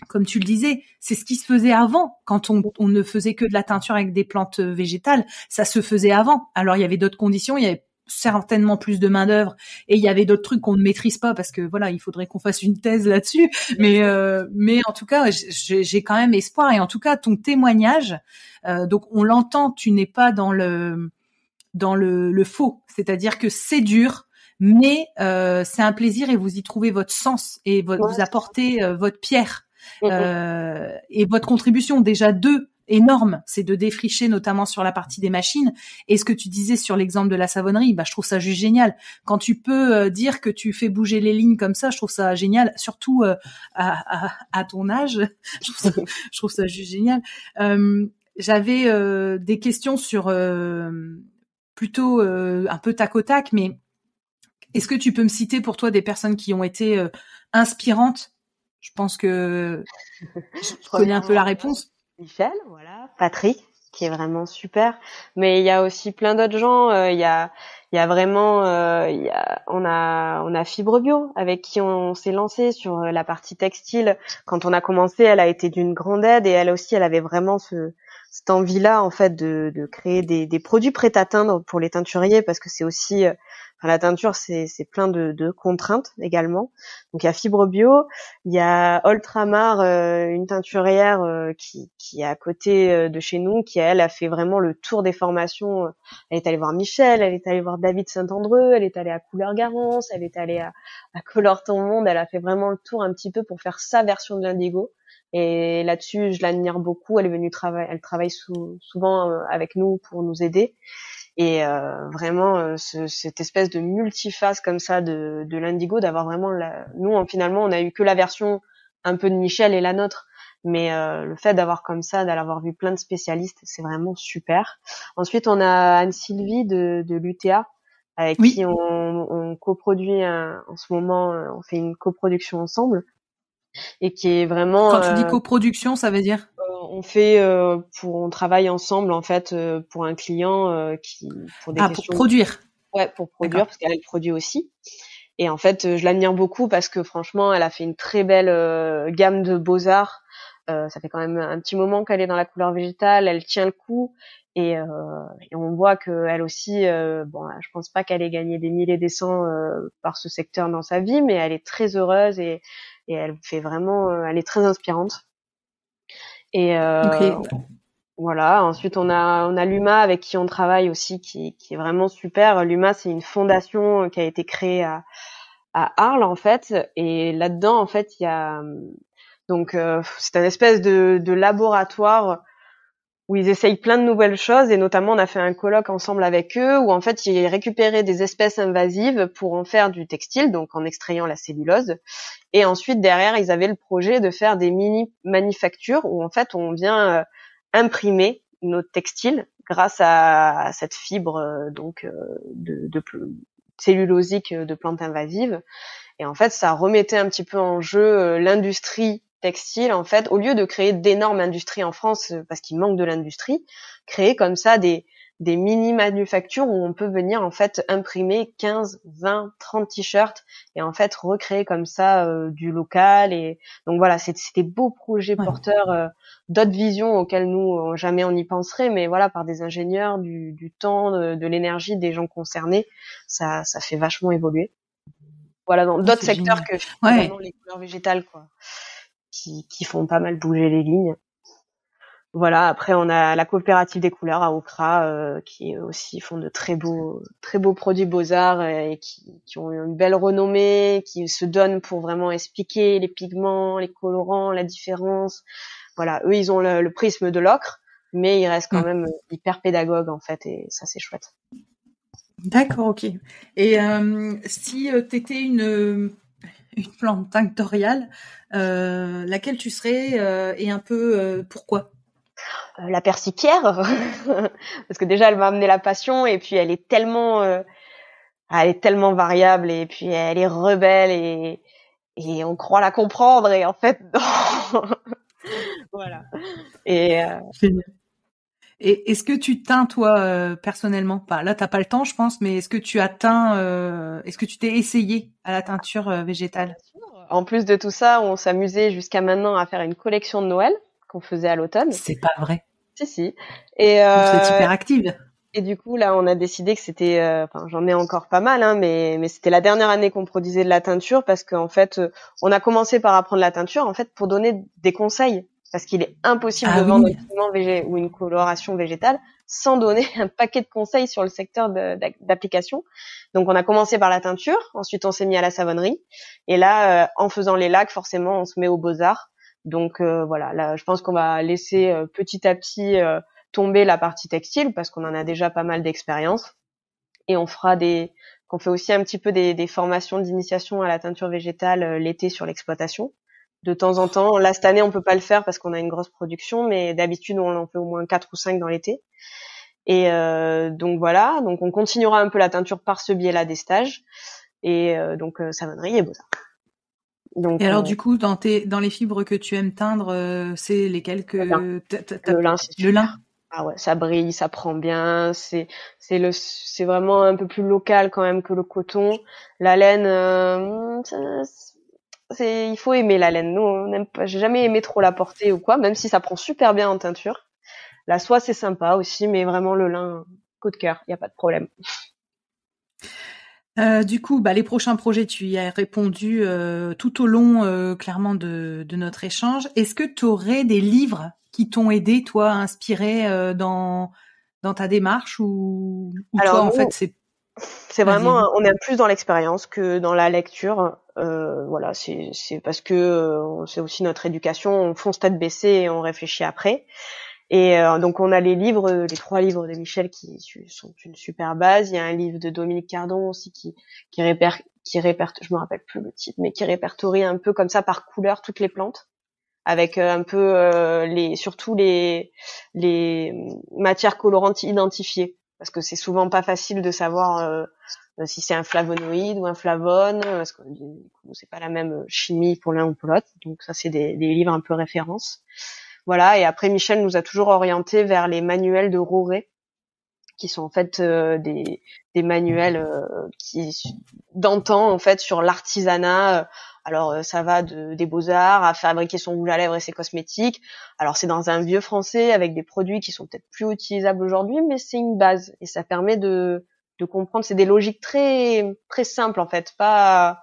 comme tu le disais, c'est ce qui se faisait avant. Quand on ne faisait que de la teinture avec des plantes végétales, ça se faisait avant. Alors, il y avait d'autres conditions, il y avait certainement plus de main d'œuvre et il y avait d'autres trucs qu'on ne maîtrise pas parce que voilà, il faudrait qu'on fasse une thèse là-dessus. Mais en tout cas, j'ai quand même espoir. Et en tout cas, ton témoignage, donc on l'entend, tu n'es pas dans le faux, c'est-à-dire que c'est dur, mais c'est un plaisir et vous y trouvez votre sens et vous apportez votre pierre et votre contribution. Déjà énorme, c'est de défricher notamment sur la partie des machines. Et ce que tu disais sur l'exemple de la savonnerie, je trouve ça juste génial. Quand tu peux dire que tu fais bouger les lignes comme ça, je trouve ça génial, surtout à ton âge. Je trouve ça juste génial. J'avais des questions sur plutôt un peu tac au tac, mais est-ce que tu peux me citer pour toi des personnes qui ont été inspirantes? Je pense que je connais un peu la réponse. Michel, voilà, Patrick, qui est vraiment super. Mais il y a aussi plein d'autres gens. Il y a vraiment, on a Fibre Bio avec qui on s'est lancé sur la partie textile. Quand on a commencé, elle a été d'une grande aide et elle aussi, elle avait vraiment cette envie-là en fait de créer des produits prêts à teindre pour les teinturiers parce que c'est aussi la teinture c'est plein de contraintes également. Donc il y a Fibre Bio, il y a Ultramar, une teinturière qui est à côté de chez nous, qui elle a fait vraiment le tour des formations. Elle est allée voir Michel, elle est allée voir David Saint-Andreu, elle est allée à Couleur-Garance, elle est allée à Colore ton monde. Elle a fait vraiment le tour un petit peu pour faire sa version de l'indigo. Et là-dessus, je l'admire beaucoup. Elle est venue elle travaille souvent avec nous pour nous aider. Et vraiment, cette espèce de multiface comme ça de l'indigo, d'avoir vraiment nous, finalement, on a eu que la version un peu de Michel et la nôtre. Mais le fait d'avoir vu plein de spécialistes, c'est vraiment super. Ensuite, on a Anne-Sylvie de l'UTA, avec qui on coproduit en ce moment, on fait une coproduction ensemble. Et qui est vraiment. Quand tu dis coproduction, ça veut dire on travaille ensemble en fait pour un client pour des questions. Pour produire. Ouais, pour produire parce qu'elle produit aussi. Et en fait, je l'admire beaucoup parce que franchement, elle a fait une très belle gamme de beaux-arts. Ça fait quand même un petit moment qu'elle est dans la couleur végétale, elle tient le coup et on voit que elle aussi, je pense pas qu'elle ait gagné des milliers et des cents par ce secteur dans sa vie, mais elle est très heureuse et elle fait vraiment, elle est très inspirante. Et voilà. Ensuite, on a l'UMA avec qui on travaille aussi, qui est vraiment super. L'UMA, c'est une fondation qui a été créée à Arles en fait, et là-dedans en fait il y a c'est un espèce de laboratoire où ils essayent plein de nouvelles choses et notamment on a fait un colloque ensemble avec eux où en fait ils récupéraient des espèces invasives pour en faire du textile, donc en extrayant la cellulose, et ensuite derrière ils avaient le projet de faire des mini manufactures où en fait on vient imprimer nos textiles grâce à cette fibre de cellulosique de plantes invasives. Et en fait, ça remettait un petit peu en jeu l'industrie textile, en fait, au lieu de créer d'énormes industries en France, parce qu'il manque de l'industrie, créer comme ça des mini-manufactures où on peut venir, en fait, imprimer 15, 20, 30 t-shirts et, en fait, recréer comme ça du local. Et donc, voilà, c'est des beaux projets porteurs d'autres visions auxquelles nous, jamais on y penserait, mais voilà, par des ingénieurs, du temps, de l'énergie des gens concernés, ça fait vachement évoluer. Voilà, dans d'autres secteurs que vraiment les couleurs végétales, quoi, qui font pas mal bouger les lignes. Voilà, après on a la coopérative des couleurs à Okra qui aussi font de très beaux produits beaux-arts et qui ont une belle renommée, qui se donnent pour vraiment expliquer les pigments, les colorants, la différence. Voilà, eux ils ont le prisme de l'ocre, mais ils restent quand même hyper pédagogues en fait, et ça c'est chouette. D'accord, ok. Et si t'étais une plante tinctoriale, laquelle tu serais et un peu pourquoi? la persiquière parce que déjà elle m'a amené la passion et puis elle est tellement variable et puis elle est rebelle et on croit la comprendre et en fait non. Voilà. Et Génial. Et est-ce que tu teins toi personnellement? Enfin, là, t'as pas le temps, je pense, mais est-ce que tu as teint est-ce que tu t'es essayé à la teinture végétale? en plus de tout ça, on s'amusait jusqu'à maintenant à faire une collection de Noël qu'on faisait à l'automne. C'est pas vrai. Si, si. Et, Vous êtes super active. et du coup, là, on a décidé que c'était, enfin, j'en ai encore pas mal, hein, mais c'était la dernière année qu'on produisait de la teinture parce qu'en fait, on a commencé par apprendre la teinture, en fait, pour donner des conseils. Parce qu'il est impossible de vendre un pigment ou une coloration végétale sans donner un paquet de conseils sur le secteur d'application. Donc, on a commencé par la teinture. Ensuite, on s'est mis à la savonnerie. Et là, en faisant les lacs, forcément, on se met aux beaux-arts. Donc, voilà. Là, je pense qu'on va laisser petit à petit tomber la partie textile parce qu'on en a déjà pas mal d'expérience. Et on fait aussi un petit peu des formations d'initiation à la teinture végétale l'été sur l'exploitation. De temps en temps. Là, cette année, on peut pas le faire parce qu'on a une grosse production, mais d'habitude, on en fait au moins 4 ou 5 dans l'été. Et donc voilà. Donc on continuera un peu la teinture par ce biais-là des stages. Et donc savonnerie et beaux-arts. Donc, et alors du coup, dans les fibres que tu aimes teindre, c'est lesquelles que le lin, c'est super. Le lin. Ah ouais, ça brille, ça prend bien. C'est vraiment un peu plus local quand même que le coton. La laine, il faut aimer la laine. Nous, on n'aime pas, j'ai jamais aimé trop la porter ou quoi, même si ça prend super bien en teinture. La soie, c'est sympa aussi, mais vraiment le lin, coup de cœur, y a pas de problème. Du coup, les prochains projets, tu y as répondu tout au long, clairement, de notre échange. Est-ce que tu aurais des livres qui t'ont aidé, toi, inspiré dans ta démarche ou Alors, toi, en nous, fait, c'est vraiment, vas-y. on est plus dans l'expérience que dans la lecture. Voilà, c'est parce que c'est aussi notre éducation. On fonce tête baissée et on réfléchit après. Et donc on a les 3 livres de Michel qui sont une super base. Il y a un livre de Dominique Cardon aussi qui je me rappelle plus le titre, mais qui répertorie un peu comme ça par couleur toutes les plantes, avec un peu surtout les matières colorantes identifiées, parce que c'est souvent pas facile de savoir si c'est un flavonoïde ou un flavone, parce que du coup, c'est pas la même chimie pour l'un ou pour l'autre. Donc ça, c'est des livres un peu références. Voilà, et après Michel nous a toujours orientés vers les manuels de Roré, qui sont en fait des manuels d'antan en fait sur l'artisanat. Alors ça va des beaux-arts à fabriquer son rouge à lèvres et ses cosmétiques. Alors c'est dans un vieux français avec des produits qui sont peut-être plus utilisables aujourd'hui, mais c'est une base et ça permet de comprendre. C'est des logiques très très simples en fait, pas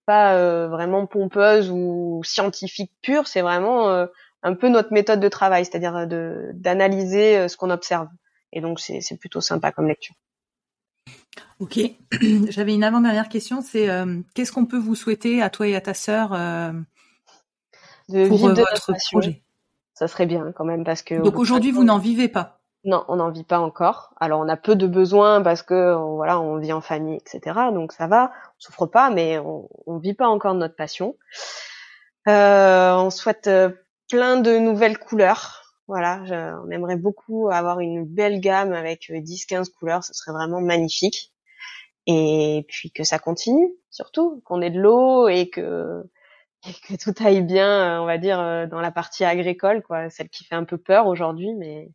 vraiment pompeuse ou scientifique pure, c'est vraiment un peu notre méthode de travail, c'est-à-dire d'analyser ce qu'on observe. Et donc c'est plutôt sympa comme lecture. Ok. J'avais une avant-dernière question, c'est qu'est-ce qu'on peut vous souhaiter à toi et à ta sœur De pour vivre de notre votre passion, projet? ça serait bien quand même parce que au Donc bout de 5 aujourd'hui, vous ans, n'en vivez pas? non, on n'en vit pas encore. Alors on a peu de besoins parce que voilà, on vit en famille, etc. Donc ça va, on souffre pas, mais on vit pas encore de notre passion. On souhaite plein de nouvelles couleurs. Voilà, on aimerait beaucoup avoir une belle gamme avec 10-15 couleurs, ce serait vraiment magnifique. Et puis que ça continue, surtout, qu'on ait de l'eau et que tout aille bien, on va dire, dans la partie agricole, quoi, celle qui fait un peu peur aujourd'hui, mais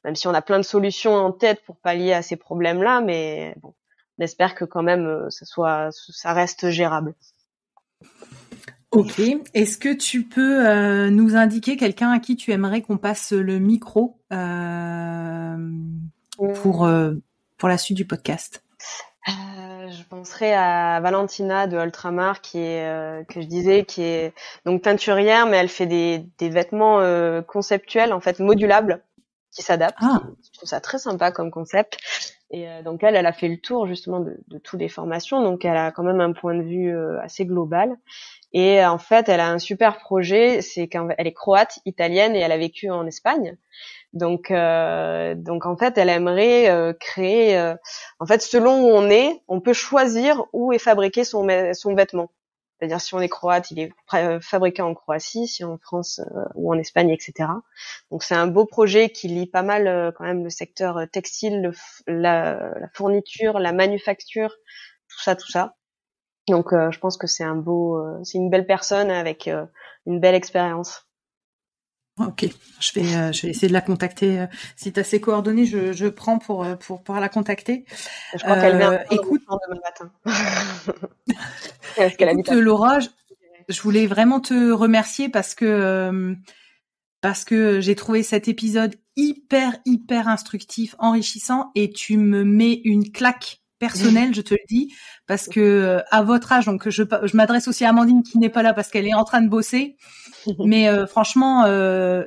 même si on a plein de solutions en tête pour pallier à ces problèmes-là, mais bon, on espère que quand même ça reste gérable. Ok. Est-ce que tu peux nous indiquer quelqu'un à qui tu aimerais qu'on passe le micro pour la suite du podcast? Je penserais à Valentina de Ultramar qui est que je disais qui est donc teinturière, mais elle fait des vêtements conceptuels en fait modulables qui s'adaptent. Ah. Je trouve ça très sympa comme concept. Et donc elle a fait le tour justement de toutes les formations, donc elle a quand même un point de vue assez global. Et en fait, elle a un super projet, c'est qu'elle est croate, italienne et elle a vécu en Espagne. Donc en fait, elle aimerait créer. En fait, selon où on est, on peut choisir où est fabriqué son vêtement. C'est-à-dire si on est croate, il est fabriqué en Croatie, si en France ou en Espagne, etc. Donc c'est un beau projet qui lie pas mal quand même le secteur textile, la fourniture, la manufacture, tout ça. Donc je pense que c'est une belle personne avec une belle expérience. Ok, je vais essayer de la contacter. Si tu as ses coordonnées, je prends pour la contacter. Je crois qu'elle vient Écoute, demain matin. Parce qu'elle écoute Laura, je voulais vraiment te remercier parce que j'ai trouvé cet épisode hyper instructif, enrichissant, et tu me mets une claque personnelle, je te le dis, parce que à votre âge, donc je m'adresse aussi à Amandine qui n'est pas là parce qu'elle est en train de bosser, mais franchement,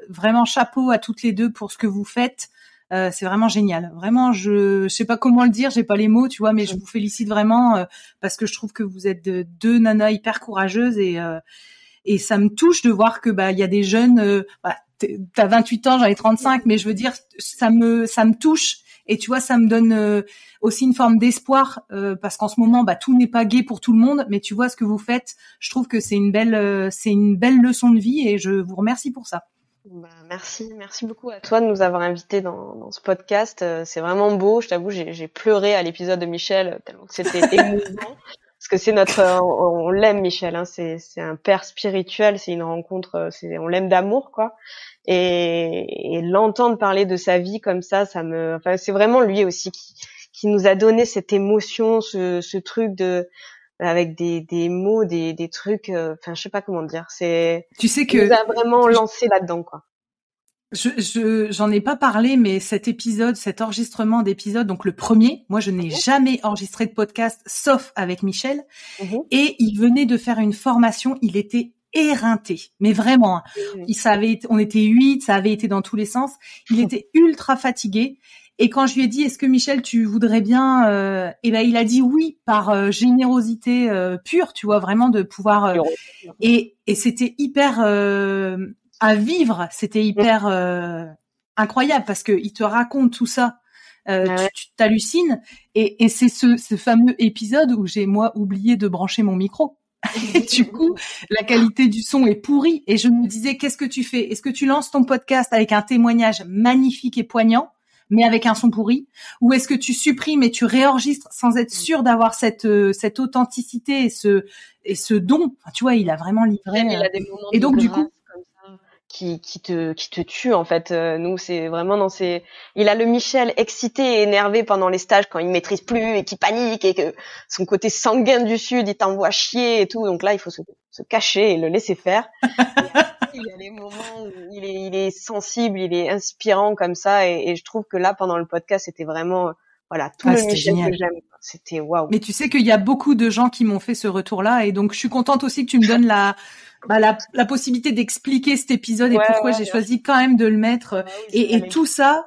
vraiment chapeau à toutes les deux pour ce que vous faites. C'est vraiment génial. Vraiment, je sais pas comment le dire, j'ai pas les mots, tu vois, mais je vous félicite vraiment parce que je trouve que vous êtes deux nanas hyper courageuses et ça me touche de voir que il y a des jeunes. T'as 28 ans, j'en ai 35, mais je veux dire, ça me touche. Et tu vois, ça me donne aussi une forme d'espoir parce qu'en ce moment, tout n'est pas gai pour tout le monde. Mais tu vois ce que vous faites, je trouve que c'est une belle leçon de vie et je vous remercie pour ça. Merci beaucoup à toi de nous avoir invités dans ce podcast. C'est vraiment beau. Je t'avoue, j'ai pleuré à l'épisode de Michel tellement que c'était émouvant. Parce que c'est on l'aime Michel. Hein, c'est un père spirituel. C'est une rencontre. On l'aime d'amour, quoi. Et l'entendre parler de sa vie comme ça c'est vraiment lui aussi qui nous a donné cette émotion, ce truc avec des mots, des trucs, je sais pas comment dire. Tu sais il nous a vraiment lancé là-dedans, quoi. J'en ai pas parlé, mais cet enregistrement d'épisode, donc le premier, moi je n'ai jamais enregistré de podcast sauf avec Michel, et il venait de faire une formation, il était éreinté, mais vraiment, on était 8, ça avait été dans tous les sens, il était ultra fatigué. Et quand je lui ai dit, est-ce que Michel, tu voudrais bien, il a dit oui par générosité pure, tu vois, vraiment de pouvoir. Et c'était hyper à vivre, c'était hyper incroyable parce que il te raconte tout ça, tu t'hallucines. Et c'est ce fameux épisode où j'ai moi oublié de brancher mon micro. Et du coup, la qualité du son est pourrie. Et je me disais, qu'est-ce que tu fais? Est-ce que tu lances ton podcast avec un témoignage magnifique et poignant, mais avec un son pourri, ou est-ce que tu supprimes et tu réenregistres sans être sûr d'avoir cette authenticité et ce don? Enfin, tu vois, il a vraiment livré. Il a des moments et donc du coup, comme ça, qui te tue en fait. Nous, c'est vraiment il a le Michel excité et énervé pendant les stages quand il maîtrise plus et qui panique et que son côté sanguin du sud, il t'envoie chier et tout. Donc là, il faut se cacher et le laisser faire. Il y a des moments où il est sensible, il est inspirant comme ça, et je trouve que là, pendant le podcast, c'était vraiment, tout le Michel génial. Que j'aime. C'était waouh. Mais tu sais qu'il y a beaucoup de gens qui m'ont fait ce retour-là, et donc je suis contente aussi que tu me donnes la possibilité d'expliquer cet épisode et pourquoi j'ai choisi quand même de le mettre. Et tout ça,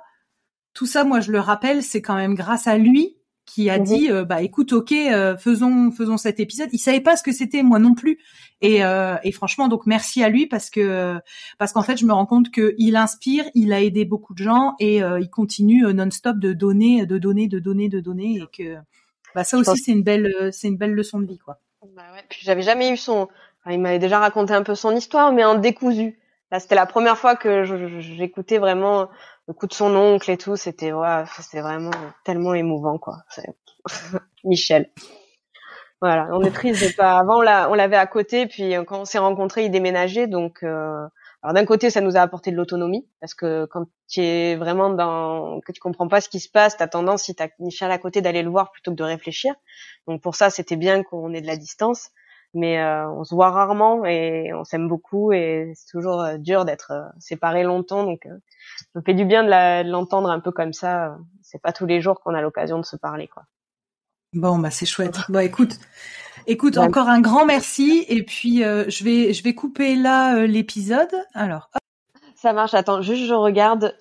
moi je le rappelle, c'est quand même grâce à lui qui a dit écoute, ok, faisons cet épisode. Il savait pas ce que c'était, moi non plus. Et franchement, donc merci à lui parce qu'en fait je me rends compte que il inspire, il a aidé beaucoup de gens et il continue non-stop de donner et que ça aussi c'est une belle leçon de vie, quoi. Puis j'avais jamais eu il m'avait déjà raconté un peu son histoire, mais en décousu. Là, c'était la première fois que j'écoutais vraiment le coup de son oncle et tout. C'était vraiment tellement émouvant, quoi. Michel. Voilà, on est triste de pas. Avant, on l'avait à côté, puis quand on s'est rencontrés, il déménageait. Donc, alors d'un côté, ça nous a apporté de l'autonomie, parce que quand tu es vraiment que tu comprends pas ce qui se passe, t'as tendance, si t'as Michel à côté, d'aller le voir plutôt que de réfléchir. Donc pour ça, c'était bien qu'on ait de la distance. Mais on se voit rarement et on s'aime beaucoup et c'est toujours dur d'être séparés longtemps. Donc, ça me fait du bien de l'entendre un peu comme ça. C'est pas tous les jours qu'on a l'occasion de se parler, quoi. Bon, c'est chouette. Bon, écoute, encore un grand merci. Et puis, je vais couper là l'épisode. Alors, hop. Ça marche. Attends, juste je regarde.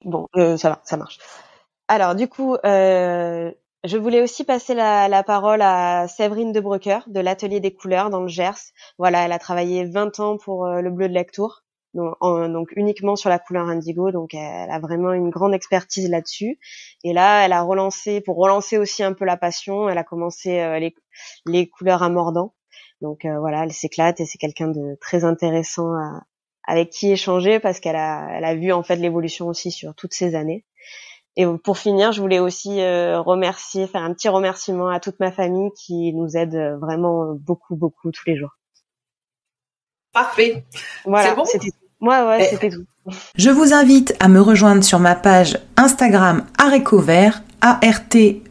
Bon, ça marche. Alors, du coup, je voulais aussi passer la parole à Séverine de Brecker de l'Atelier des Couleurs dans le Gers. Voilà, elle a travaillé 20 ans pour le Bleu de Lectoure. donc uniquement sur la couleur indigo. Donc elle a vraiment une grande expertise là-dessus. Et là, elle a pour relancer aussi un peu la passion, elle a commencé les couleurs à mordant. Donc voilà, elle s'éclate et c'est quelqu'un de très intéressant avec qui échanger parce qu'elle a vu en fait l'évolution aussi sur toutes ces années. Et pour finir, je voulais aussi faire un petit remerciement à toute ma famille qui nous aide vraiment beaucoup tous les jours. Parfait. Voilà, c'est bon. C'était tout. Je vous invite à me rejoindre sur ma page Instagram Arécovert, ARTECOVERT,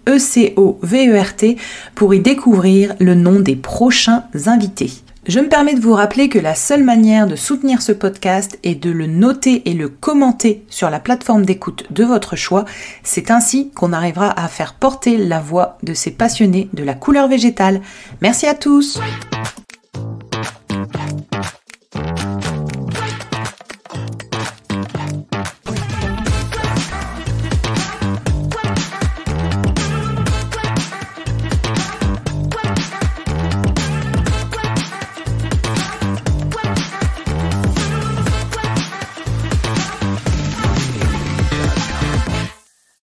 pour y découvrir le nom des prochains invités. Je me permets de vous rappeler que la seule manière de soutenir ce podcast est de le noter et le commenter sur la plateforme d'écoute de votre choix. C'est ainsi qu'on arrivera à faire porter la voix de ces passionnés de la couleur végétale. Merci à tous!